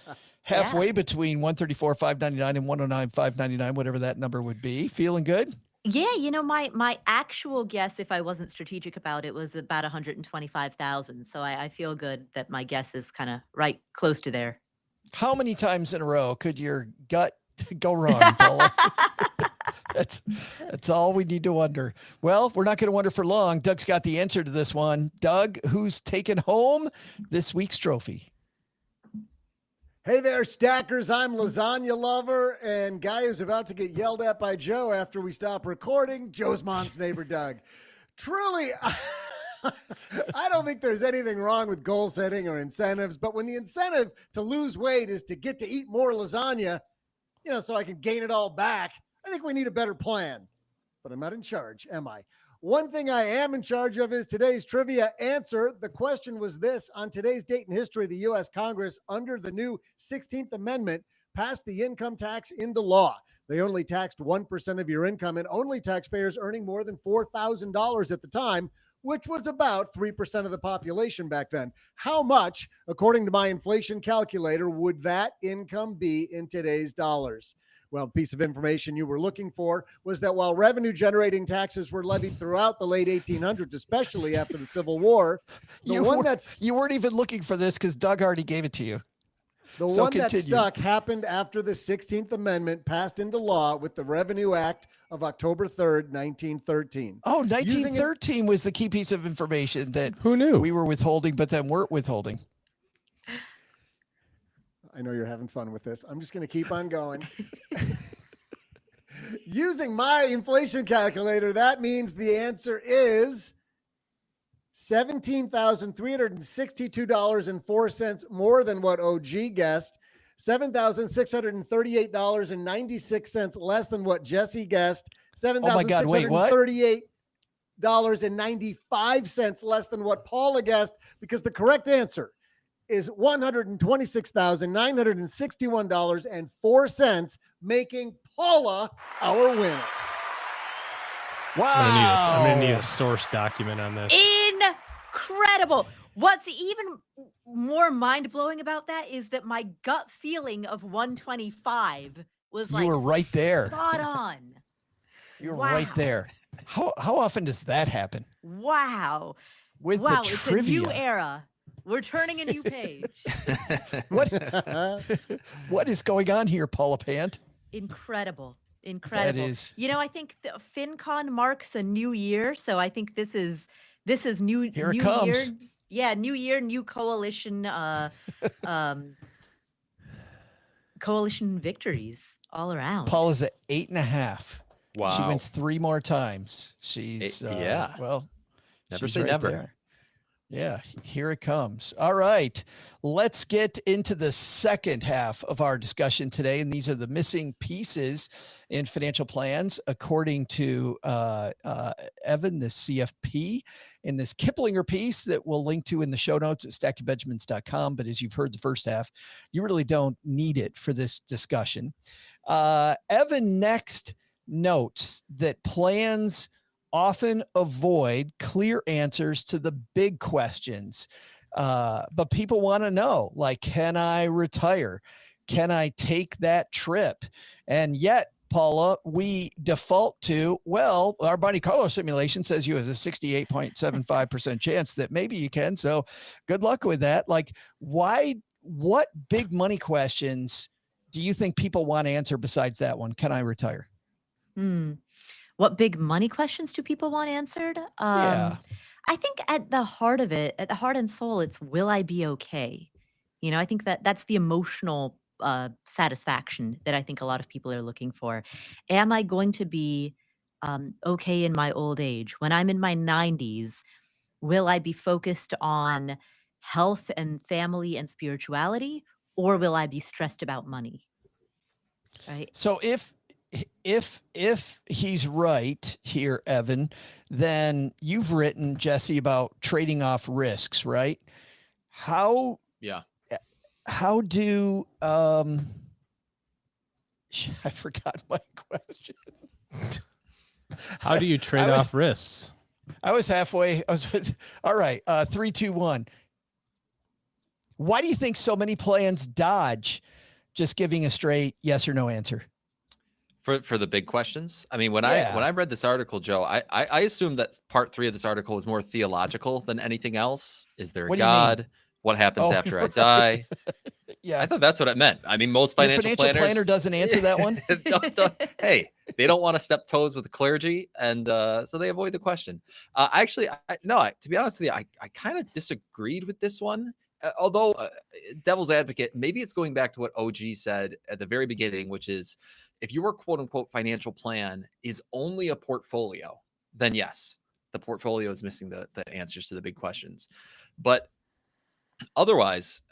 halfway between 134,599 and 109,599, whatever that number would be. Feeling good? Yeah, my actual guess, if I wasn't strategic about it, was about 125,000. So I feel good that my guess is kind of right close to there. How many times in a row could your gut go wrong, Paula? That's all we need to wonder. Well, we're not going to wonder for long. Doug's got the answer to this one. Doug, who's taken home this week's trophy? Hey there, Stackers. I'm Lasagna Lover and guy who's about to get yelled at by Joe after we stop recording, Joe's mom's neighbor, Doug. Truly, I don't think there's anything wrong with goal setting or incentives, but when the incentive to lose weight is to get to eat more lasagna, so I can gain it all back, I think we need a better plan. But I'm not in charge, am I? One thing I am in charge of is today's trivia answer. The question was this: on today's date in history, the U.S. Congress, under the new 16th Amendment, passed the income tax into law. They only taxed 1% of your income, and only taxpayers earning more than $4,000 at the time, which was about 3% of the population back then. How much, according to my inflation calculator, would that income be in today's dollars? Well, the piece of information you were looking for was that while revenue-generating taxes were levied throughout the late 1800s, especially after the Civil War, you weren't even looking for this because Doug already gave it to you. The one that stuck happened after the 16th Amendment passed into law with the Revenue Act of October 3rd, 1913. Oh, 1913 was the key piece of information that who knew we were withholding, but then weren't withholding. I know you're having fun with this. I'm just going to keep on going. Using my inflation calculator, that means the answer is $17,362.04 more than what OG guessed, $7,638.96 less than what Jesse guessed, $7,638.95 less than what Paula guessed, because the correct answer is $126,961.04, making Paula our winner. Wow. I'm going to need a source document on this. Incredible. What's even more mind-blowing about that is that my gut feeling of 125 was you were right there. Spot on. You were right there. How often does that happen? Wow. With the trivia. It's a new era. We're turning a new page. What is going on here, Paula Pant? Incredible. That is. I think the FinCon marks a new year, so I think this is new. Here new it comes. Year. Yeah, new year, new coalition. Coalition victories all around. Paula's at 8.5. Wow. She wins 3 more times. She's well. Never she's say right never. There. Yeah, here it comes. All right, let's get into the second half of our discussion today. And these are the missing pieces in financial plans, according to Evan, the CFP, in this Kiplinger piece that we'll link to in the show notes at stackingbenjamins.com. But as you've heard the first half, you really don't need it for this discussion. Evan next notes that plans often avoid clear answers to the big questions. But people want to know, like, can I retire? Can I take that trip? And yet, Paula, we default to, well, our Monte Carlo simulation says you have a 68.75% chance that maybe you can. So good luck with that. Like, what big money questions do you think people want to answer besides that one? Can I retire? What big money questions do people want answered? Yeah. I think at the heart of it, at the heart and soul, it's, will I be okay? I think that's the emotional satisfaction that I think a lot of people are looking for. Am I going to be okay in my old age? When I'm in my 90s, will I be focused on health and family and spirituality, or will I be stressed about money? Right. So if he's right here, Evan, then you've written, Jesse, about trading off risks, right? How do I forgot my question. How do you trade off risks? I was halfway. All right. 3, 2, 1. Why do you think so many plans dodge just giving a straight yes or no answer? For the big questions? I mean, when I read this article, Joe, I assumed that part 3 of this article was more theological than anything else. Is there a God? What happens after I die? Yeah, I thought that's what it meant. I mean, most financial planner doesn't answer that one. Hey, they don't want to step toes with the clergy, and so they avoid the question. To be honest with you, I kind of disagreed with this one. Although devil's advocate, maybe it's going back to what OG said at the very beginning, which is if your quote unquote financial plan is only a portfolio, then yes, the portfolio is missing the answers to the big questions. But otherwise,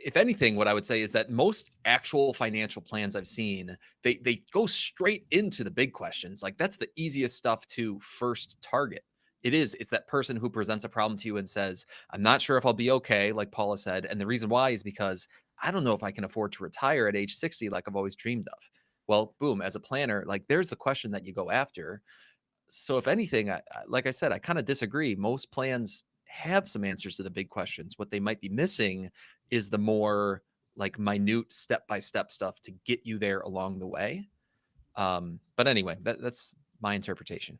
if anything, what I would say is that most actual financial plans I've seen, they go straight into the big questions. Like that's the easiest stuff to first target. It's that person who presents a problem to you and says, I'm not sure if I'll be okay, like Paula said. And the reason why is because I don't know if I can afford to retire at age 60 like I've always dreamed of. Well, boom, as a planner, like there's the question that you go after. So if anything, like I said, I kind of disagree. Most plans have some answers to the big questions. What they might be missing is the more like minute step-by-step stuff to get you there along the way. But anyway, that's my interpretation.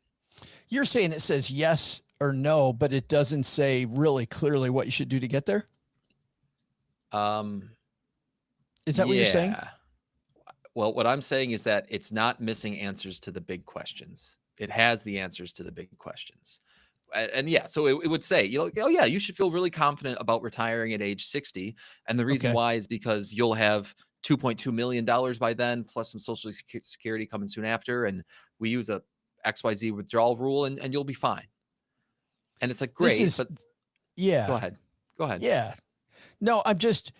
You're saying it says yes or no, but it doesn't say really clearly what you should do to get there? Is that what you're saying? Well, what I'm saying is that it's not missing answers to the big questions. It has the answers to the big questions. And yeah, so it would say, oh yeah, you should feel really confident about retiring at age 60. And the reason why is because you'll have $2.2 million by then, plus some Social Security coming soon after. And we use a XYZ withdrawal rule and you'll be fine. And it's like, great, but yeah, go ahead. Yeah, no, I'm just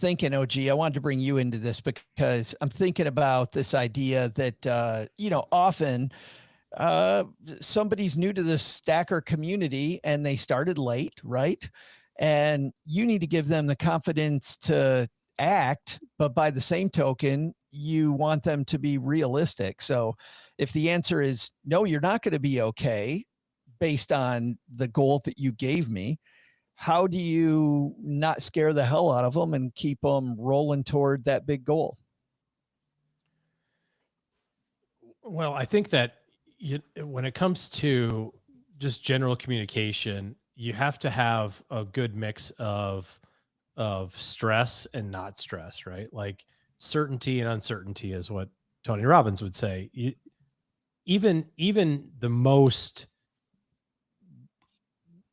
thinking, OG, I wanted to bring you into this because I'm thinking about this idea that, often somebody's new to the stacker community and they started late, right? And you need to give them the confidence to act, but by the same token, you want them to be realistic. So if the answer is no, you're not going to be okay based on the goal that you gave me, how do you not scare the hell out of them and keep them rolling toward that big goal? Well, I think that when it comes to just general communication, you have to have a good mix of stress and not stress, right? Like certainty and uncertainty is what Tony Robbins would say. Even the most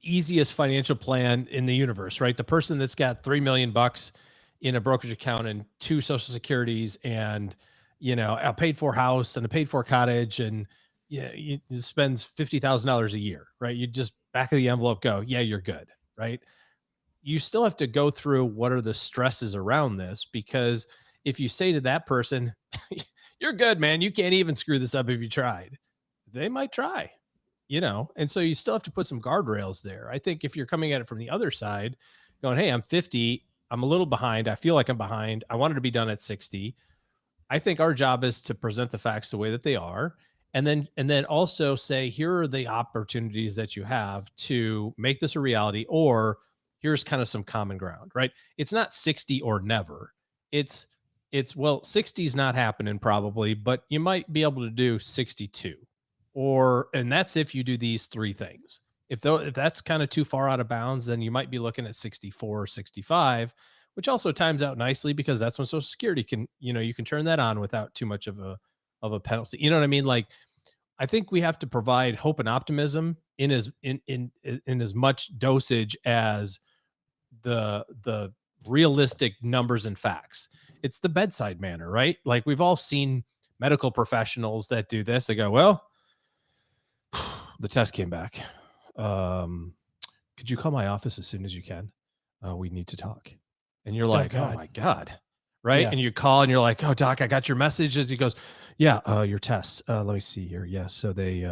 easiest financial plan in the universe, right? The person that's got $3 million in a brokerage account and 2 Social Securities and, a paid for house and a paid for cottage and it spends $50,000 a year, right? You just back of the envelope go, yeah, you're good, right? You still have to go through what are the stresses around this, because if you say to that person, you're good, man, you can't even screw this up if you tried, they might try, and so you still have to put some guardrails there. I think if you're coming at it from the other side going, hey, I'm 50, I'm a little behind, I feel like I'm behind, I wanted to be done at 60. I think our job is to present the facts the way that they are. And then also say, here are the opportunities that you have to make this a reality, or here's kind of some common ground, right? It's not 60 or never. It's 60 is not happening probably, but you might be able to do 62, and that's if you do these 3 things. If that's kind of too far out of bounds, then you might be looking at 64 or 65, which also times out nicely because that's when Social Security can, you can turn that on without too much of a penalty. You know what I mean? Like, I think we have to provide hope and optimism in as much dosage as the realistic numbers and facts. It's the bedside manner, right? Like we've all seen medical professionals that do this. They go, well, the test came back. Could you call my office as soon as you can? We need to talk. And you're like, oh my God. Right. Yeah. And you call and you're like, oh, doc, I got your message. And he goes, yeah, your tests. Let me see here. Yeah. So they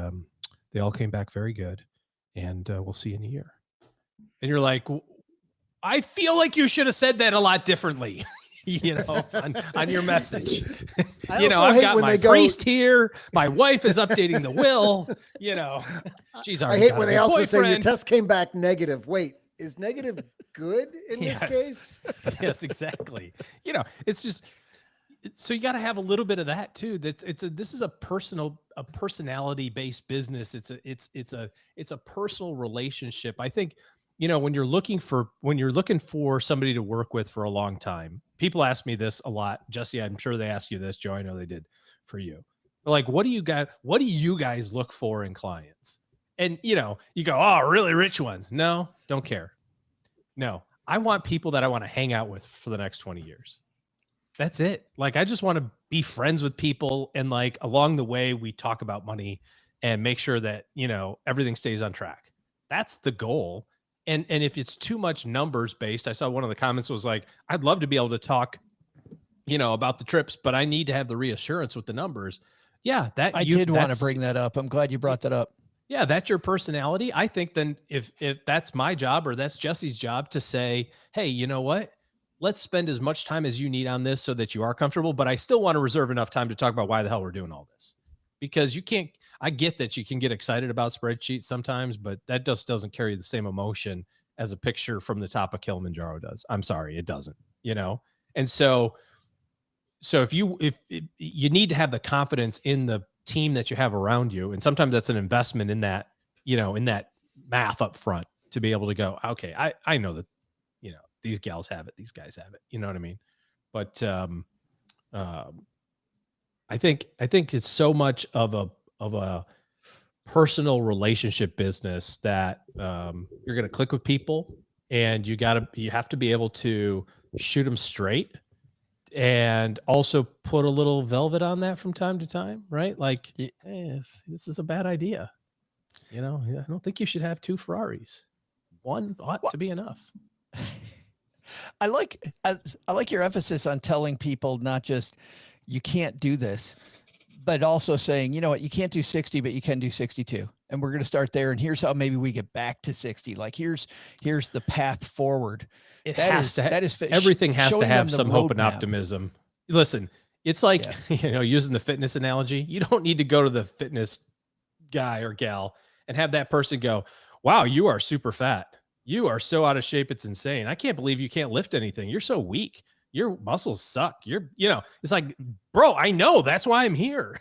all came back very good. And we'll see you in a year. And you're like, I feel like you should have said that a lot differently, on your message. I've got my priest here. My wife is updating the will, She's already I hate when they also say your test came back negative. Wait, is negative good in this case? Yes, exactly. It's just, so you got to have a little bit of that too. This is a personality based business. It's a personal relationship. I think, when you're looking for somebody to work with for a long time, people ask me this a lot. Jesse, I'm sure they ask you this. Joe, I know they did for you. Like, what do you guys look for in clients? And, you know, you go, oh, really rich ones. No, don't care. No, I want people that I want to hang out with for the next 20 years. That's it. Like, I just want to be friends with people. And like along the way, we talk about money and make sure that, you know, everything stays on track. That's the goal. And if it's too much numbers based, I saw one of the comments was like, I'd love to be able to talk, you know, about the trips, but I need to have the reassurance with the numbers. Yeah, I did want to bring that up. I'm glad you brought that up. Yeah, that's your personality. I think then if that's my job or that's Jesse's job to say, hey, you know what? Let's spend as much time as you need on this so that you are comfortable, but I still want to reserve enough time to talk about why the hell we're doing all this. Because you can't, I get that you can get excited about spreadsheets sometimes, but that just doesn't carry the same emotion as a picture from the top of Kilimanjaro does. I'm sorry, it doesn't, you know? And so if you need to have the confidence in the team that you have around you, and sometimes that's an investment in that, you know, in that math up front to be able to go, okay, I know that, you know, these gals have it, these guys have it, you know what I mean? But I think it's so much of a personal relationship business that you're going to click with people, and you have to be able to shoot them straight and also put a little velvet on that from time to time, right? Like, hey, this is a bad idea. You know, I don't think you should have 2 Ferraris. One ought to be enough. I like your emphasis on telling people not just you can't do this, but also saying, you know what, you can't do 60, but you can do 62. And we're going to start there. And here's how maybe we get back to 60. Like here's the path forward. Everything has to have some hope and optimism. Listen, it's like, you know, using the fitness analogy, you don't need to go to the fitness guy or gal and have that person go, wow, you are super fat. You are so out of shape. It's insane. I can't believe you can't lift anything. You're so weak. Your muscles suck. You know, it's like, bro, I know, that's why I'm here.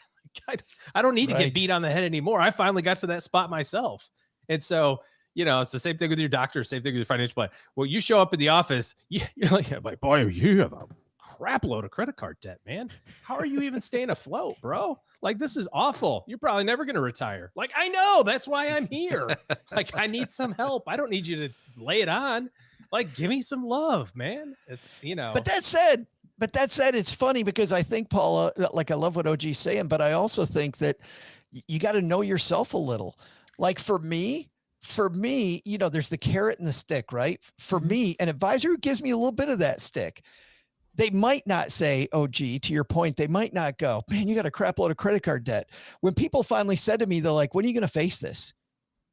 I don't need to get beat on the head anymore. I finally got to that spot myself. And so, you know, it's the same thing with your doctor, same thing with your financial plan. Well, you show up in the office, you're like, boy, you have a crap load of credit card debt, man. How are you even staying afloat, bro? Like, this is awful. You're probably never going to retire. Like, I know, that's why I'm here. Like, I need some help. I don't need you to lay it on. Like, give me some love, man. It's, you know. But that said, it's funny because I think, Paula, like, I love what OG's saying, but I also think that you got to know yourself a little. Like for me, you know, there's the carrot and the stick, right? For me, an advisor who gives me a little bit of that stick, they might not say, OG, to your point, they might not go, man, you got a crap load of credit card debt. When people finally said to me, they're like, when are you going to face this?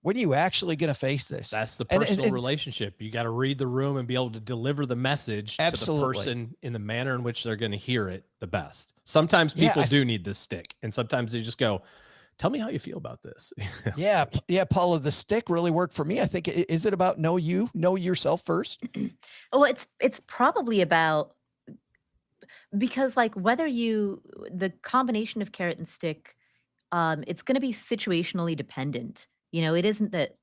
When are you actually going to face this? That's the personal relationship. You got to read the room and be able to deliver the message to the person in the manner in which they're going to hear it the best. Sometimes people do need this stick, and sometimes they just go, tell me how you feel about this. Yeah, Paula, the stick really worked for me. I think, is it about know yourself first? Oh, it's probably about, because like the combination of carrot and stick, it's going to be situationally dependent. You know, it isn't that,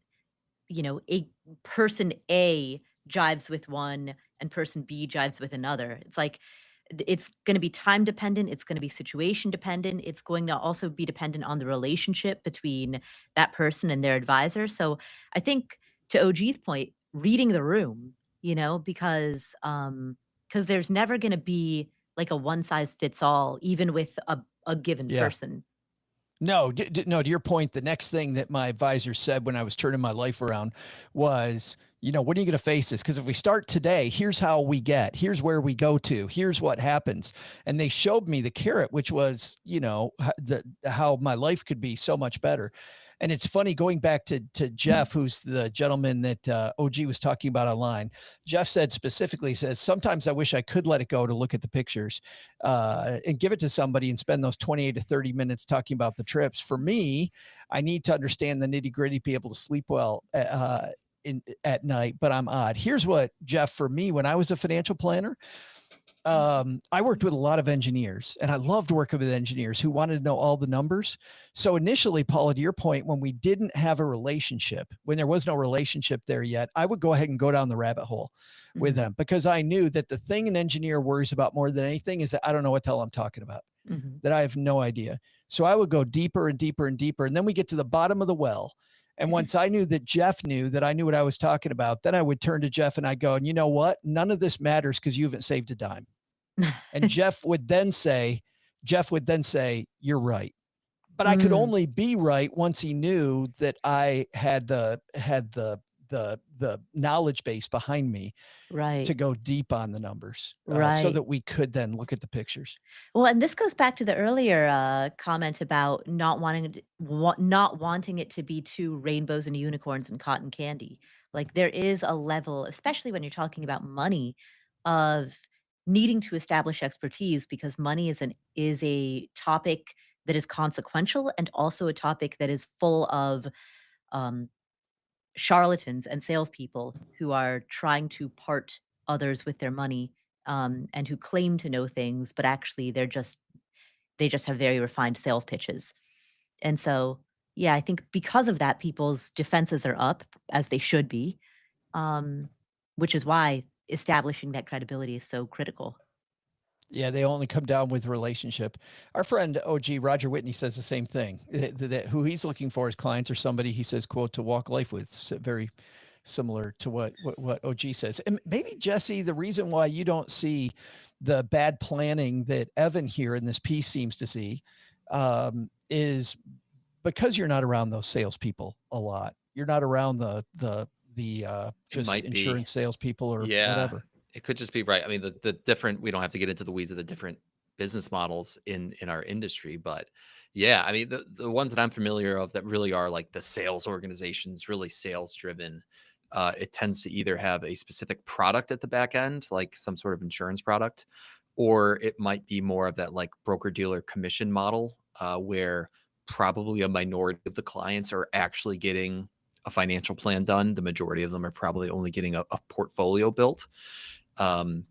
you know, a person A jives with one and person B jives with another. It's like, it's going to be time dependent. It's going to be situation dependent. It's going to also be dependent on the relationship between that person and their advisor. So I think, to OG's point, reading the room, you know, because there's never going to be like a one size fits all, even with a given person. No, to your point, the next thing that my advisor said when I was turning my life around was, you know, when are you going to face this? Because if we start today, here's how we get, here's where we go to, here's what happens. And they showed me the carrot, which was, you know, how my life could be so much better. And it's funny, going back to Jeff, who's the gentleman that OG was talking about online. Jeff said specifically, says, sometimes I wish I could let it go to look at the pictures and give it to somebody and spend those 28 to 30 minutes talking about the trips. For me, I need to understand the nitty gritty, be able to sleep well at night, but I'm odd. Here's what, Jeff, for me, when I was a financial planner, I worked with a lot of engineers, and I loved working with engineers who wanted to know all the numbers. So initially, Paula, to your point, when we didn't have a relationship, when there was no relationship there yet, I would go ahead and go down the rabbit hole with them, because I knew that the thing an engineer worries about more than anything is that I don't know what the hell I'm talking about, that I have no idea. So I would go deeper and deeper and deeper. And then we get to the bottom of the well. And once I knew that Jeff knew that I knew what I was talking about, then I would turn to Jeff and I go, and you know what? None of this matters because you haven't saved a dime. And Jeff would then say, you're right. But I could only be right once he knew that I had the knowledge base behind me, right, to go deep on the numbers, right, so that we could then look at the pictures. Well, and this goes back to the earlier comment about not wanting it to be too rainbows and unicorns and cotton candy. Like, there is a level, especially when you're talking about money, of needing to establish expertise, because money is a topic that is consequential, and also a topic that is full of charlatans and salespeople who are trying to part others with their money, and who claim to know things, but actually they just have very refined sales pitches. And so, yeah, I think because of that, people's defenses are up, as they should be, which is why establishing that credibility is so critical. Yeah, they only come down with relationship. Our friend OG Roger Whitney says the same thing. That who he's looking for as clients or somebody, he says, quote, to walk life with. So very similar to what OG says. And maybe, Jesse, the reason why you don't see the bad planning that Evan here in this piece seems to see, is because you're not around those salespeople a lot. You're not around the just insurance salespeople or whatever. It could just be right. I mean, the different, we don't have to get into the weeds of the different business models in our industry, but yeah, I mean, the ones that I'm familiar of that really are like the sales organizations, really sales driven. It tends to either have a specific product at the back end, like some sort of insurance product, or it might be more of that like broker dealer commission model, where probably a minority of the clients are actually getting a financial plan done. The majority of them are probably only getting a portfolio built. So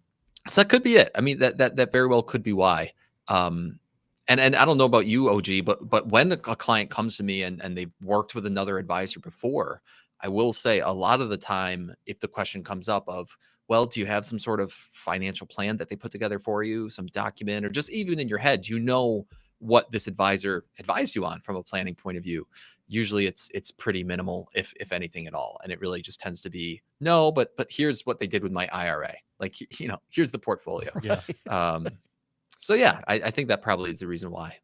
that could be it. I mean, that very well could be why. And I don't know about you, OG, but when a client comes to me and they've worked with another advisor before, I will say a lot of the time, if the question comes up of, well, do you have some sort of financial plan that they put together for you, some document, or just even in your head, you know what this advisor advised you on from a planning point of view. Usually it's pretty minimal, if anything at all. And it really just tends to be, no, but here's what they did with my IRA. Like, here's the portfolio. Yeah. So yeah, I think that probably is the reason why.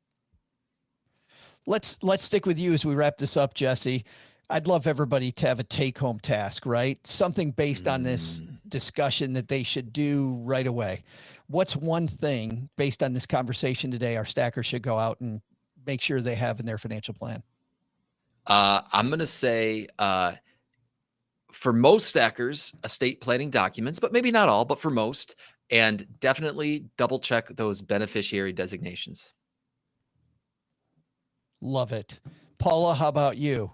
Let's stick with you as we wrap this up, Jesse. I'd love everybody to have a take-home task, right? Something based on this discussion that they should do right away. What's one thing based on this conversation today our stackers should go out and make sure they have in their financial plan? I'm going to say, for most stackers, estate planning documents, but maybe not all, but for most, and definitely double check those beneficiary designations. Love it. Paula, how about you?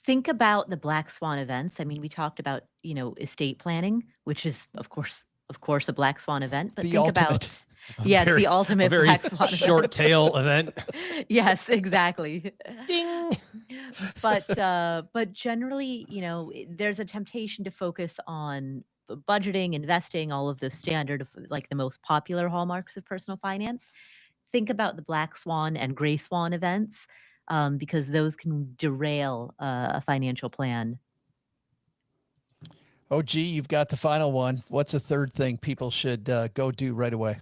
Think about the black swan events. I mean, we talked about, estate planning, which is of course a black swan event, but think about the ultimate black swan short tail event. Yes, exactly. Ding. But generally, there's a temptation to focus on budgeting, investing, all of the standard, like the most popular hallmarks of personal finance. Think about the black swan and gray swan events, because those can derail a financial plan. Oh, gee, you've got the final one. What's a third thing people should go do right away?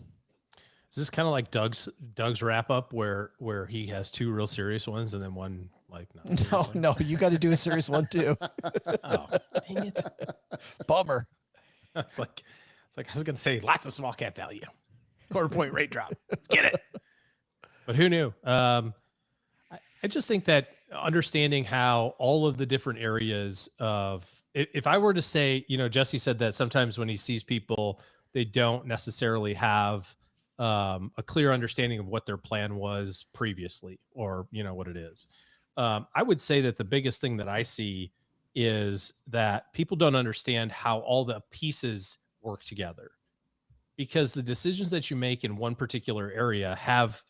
Is this kind of like Doug's wrap up where he has two real serious ones and then one like not? No, you got to do a serious one too. Oh, dang it! Bummer. It's like I was gonna say lots of small cap value, quarter point rate drop. Let's get it. But who knew? I just think that understanding how all of the different areas of, if I were to say, Jesse said that sometimes when he sees people, they don't necessarily have a clear understanding of what their plan was previously, or what it is. I would say that the biggest thing that I see is that people don't understand how all the pieces work together. because the decisions that you make in one particular area have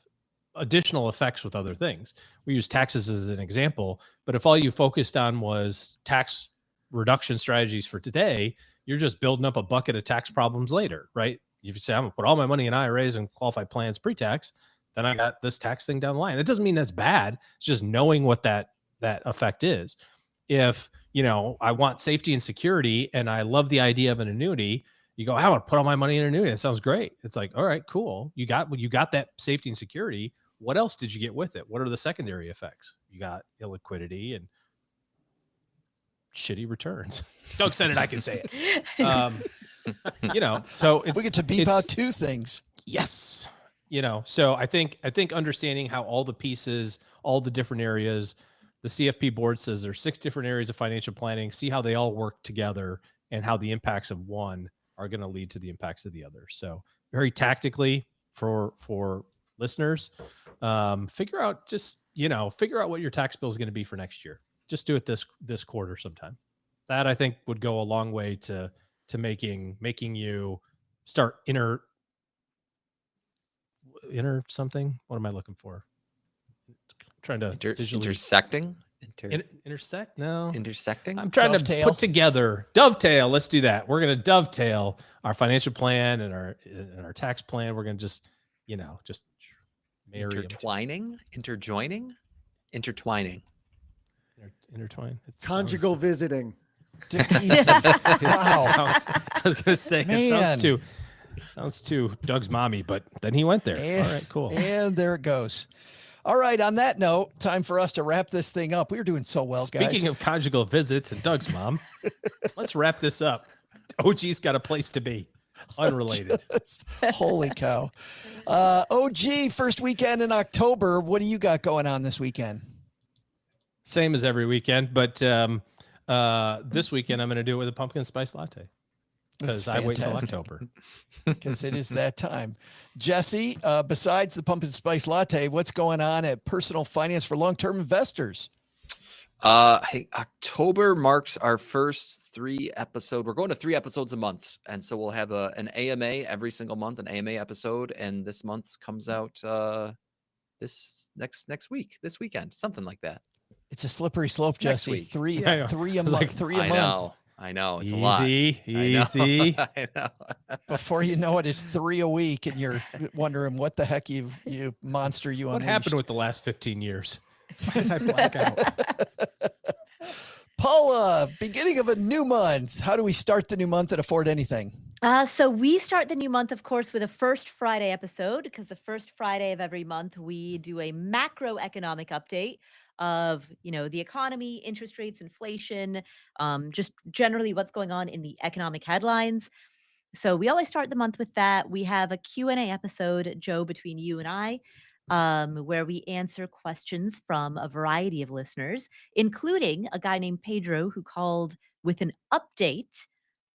additional effects with other things. We use taxes as an example, but if all you focused on was tax reduction strategies for today, you're just building up a bucket of tax problems later, right? If you say, I'm gonna put all my money in IRAs and qualified plans pre-tax, then I got this tax thing down the line. That doesn't mean that's bad. It's just knowing what that effect is. If, I want safety and security and I love the idea of an annuity, you go, I want to put all my money in an annuity. That sounds great. It's like, all right, cool. You got that safety and security. What else did you get with it? What are the secondary effects? You got illiquidity and shitty returns. Doug said it, I can say it. So we get to beep out two things. Yes. So I think understanding how all the pieces, all the different areas, the CFP board says there's 6 different areas of financial planning, see how they all work together and how the impacts of one are going to lead to the impacts of the other. So very tactically for listeners, figure out what your tax bill is going to be for next year. Just do it this quarter sometime. That I think would go a long way to making you start inner something. What am I looking for? Trying to intersecting. Intersect? No. Intersecting? I'm trying to put together. Dovetail. Let's do that. We're going to dovetail our financial plan and our tax plan. We're going to just marry intertwining, interjoining, intertwining. Intertwine. Conjugal visiting. Wow. I was going to say, it sounds too Doug's mommy, but then he went there. All right, cool. And there it goes. All right. On that note, time for us to wrap this thing up. We're doing so well, guys. Speaking of conjugal visits and Doug's mom, let's wrap this up. OG's got a place to be. Unrelated. Holy cow. OG, first weekend in October. What do you got going on this weekend? Same as every weekend, but this weekend I'm going to do it with a pumpkin spice latte because I wait till October. Because it is that time. Jesse, besides the pumpkin spice latte, what's going on at Personal Finance for Long-Term Investors? Hey, October marks our first 3 episode. We're going to 3 episodes a month. And so we'll have an AMA every single month, an AMA episode. And this month's comes out this next week, this weekend, something like that. It's a slippery slope, Jesse. Three a month. I know. It's easy, a lot. Easy. I know. Before you know it, it's 3 a week, and you're wondering what the heck you monster you What unleashed. happened with the last 15 years? Why did I black out? Paula, beginning of a new month. How do we start the new month at Afford Anything? So we start the new month, of course, with a First Friday episode, because the first Friday of every month, we do a macroeconomic update of, the economy, interest rates, inflation, just generally what's going on in the economic headlines. So we always start the month with that. We have a Q&A episode, Joe, between you and I, where we answer questions from a variety of listeners, including a guy named Pedro who called with an update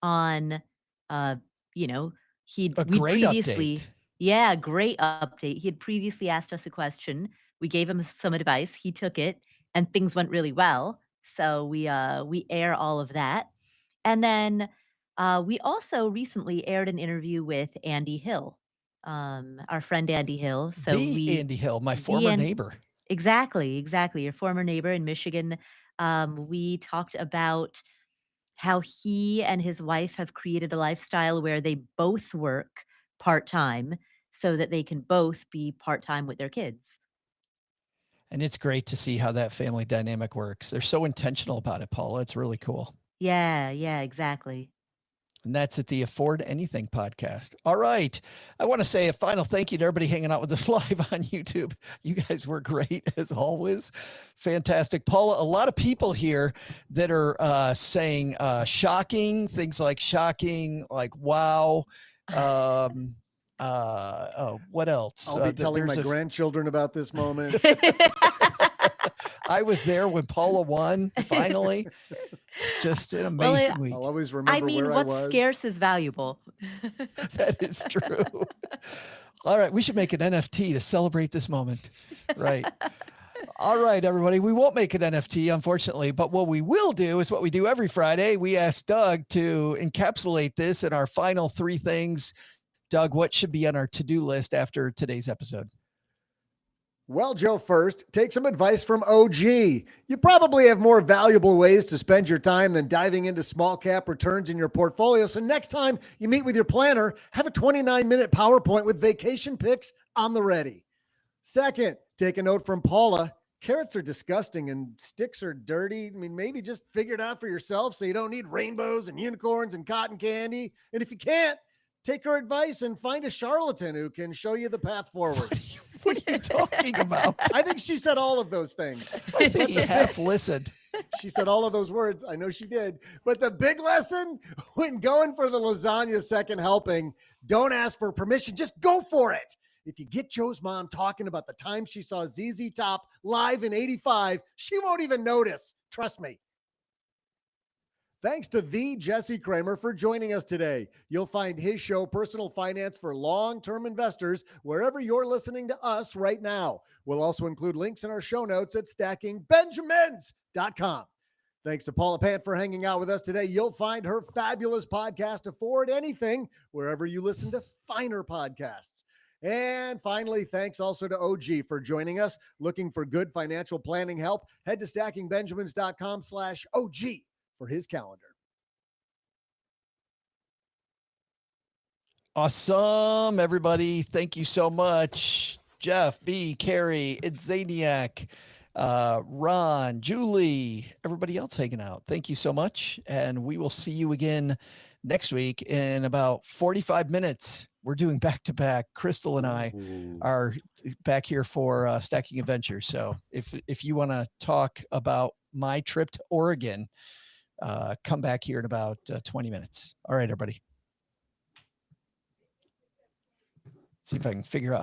on, Great update. Yeah, great update. He had previously asked us a question. We gave him some advice. He took it, and things went really well. So we air all of that, and then we also recently aired an interview with Andy Hill, our friend Andy Hill. So Andy Hill, my former neighbor. Exactly, your former neighbor in Michigan. We talked about how he and his wife have created a lifestyle where they both work part-time so that they can both be part-time with their kids. And it's great to see how that family dynamic works. They're so intentional about it, Paula. It's really cool. Yeah, exactly. And that's at the Afford Anything podcast. All right. I want to say a final thank you to everybody hanging out with us live on YouTube. You guys were great as always. Fantastic. Paula, a lot of people here that are saying shocking, things like shocking, like wow. What else? I'll be telling my grandchildren about this moment. I was there when Paula won, finally. It's just an amazing week. I'll always remember where I was. What's scarce is valuable. That is true. All right, we should make an NFT to celebrate this moment. Right. All right, everybody. We won't make an NFT, unfortunately, but what we will do is what we do every Friday. We ask Doug to encapsulate this in our final 3 things Doug, what should be on our to-do list after today's episode? Well, Joe, first, take some advice from OG. You probably have more valuable ways to spend your time than diving into small cap returns in your portfolio. So next time you meet with your planner, have a 29-minute PowerPoint with vacation picks on the ready. Second, take a note from Paula. Carrots are disgusting and sticks are dirty. I mean, maybe just figure it out for yourself so you don't need rainbows and unicorns and cotton candy. And if you can't, take her advice and find a charlatan who can show you the path forward. What are you talking about? I think she said all of those things. I think he half listened. She said all of those words. I know she did. But the big lesson when going for the lasagna second helping, don't ask for permission. Just go for it. If you get Joe's mom talking about the time she saw ZZ Top live in '85, she won't even notice. Trust me. Thanks to the Jesse Kramer for joining us today. You'll find his show, Personal Finance for Long-Term Investors, wherever you're listening to us right now. We'll also include links in our show notes at stackingbenjamins.com. Thanks to Paula Pant for hanging out with us today. You'll find her fabulous podcast, Afford Anything, wherever you listen to finer podcasts. And finally, thanks also to OG for joining us. Looking for good financial planning help? Head to stackingbenjamins.com/OG. for his calendar. Awesome, everybody. Thank you so much. Jeff, B, Carrie, Idzaniak, Ron, Julie, everybody else hanging out. Thank you so much. And we will see you again next week in about 45 minutes. We're doing back-to-back. Crystal and I are back here for Stacking Adventures. So if you want to talk about my trip to Oregon, come back here in about 20 minutes. All right, everybody. See if I can figure out how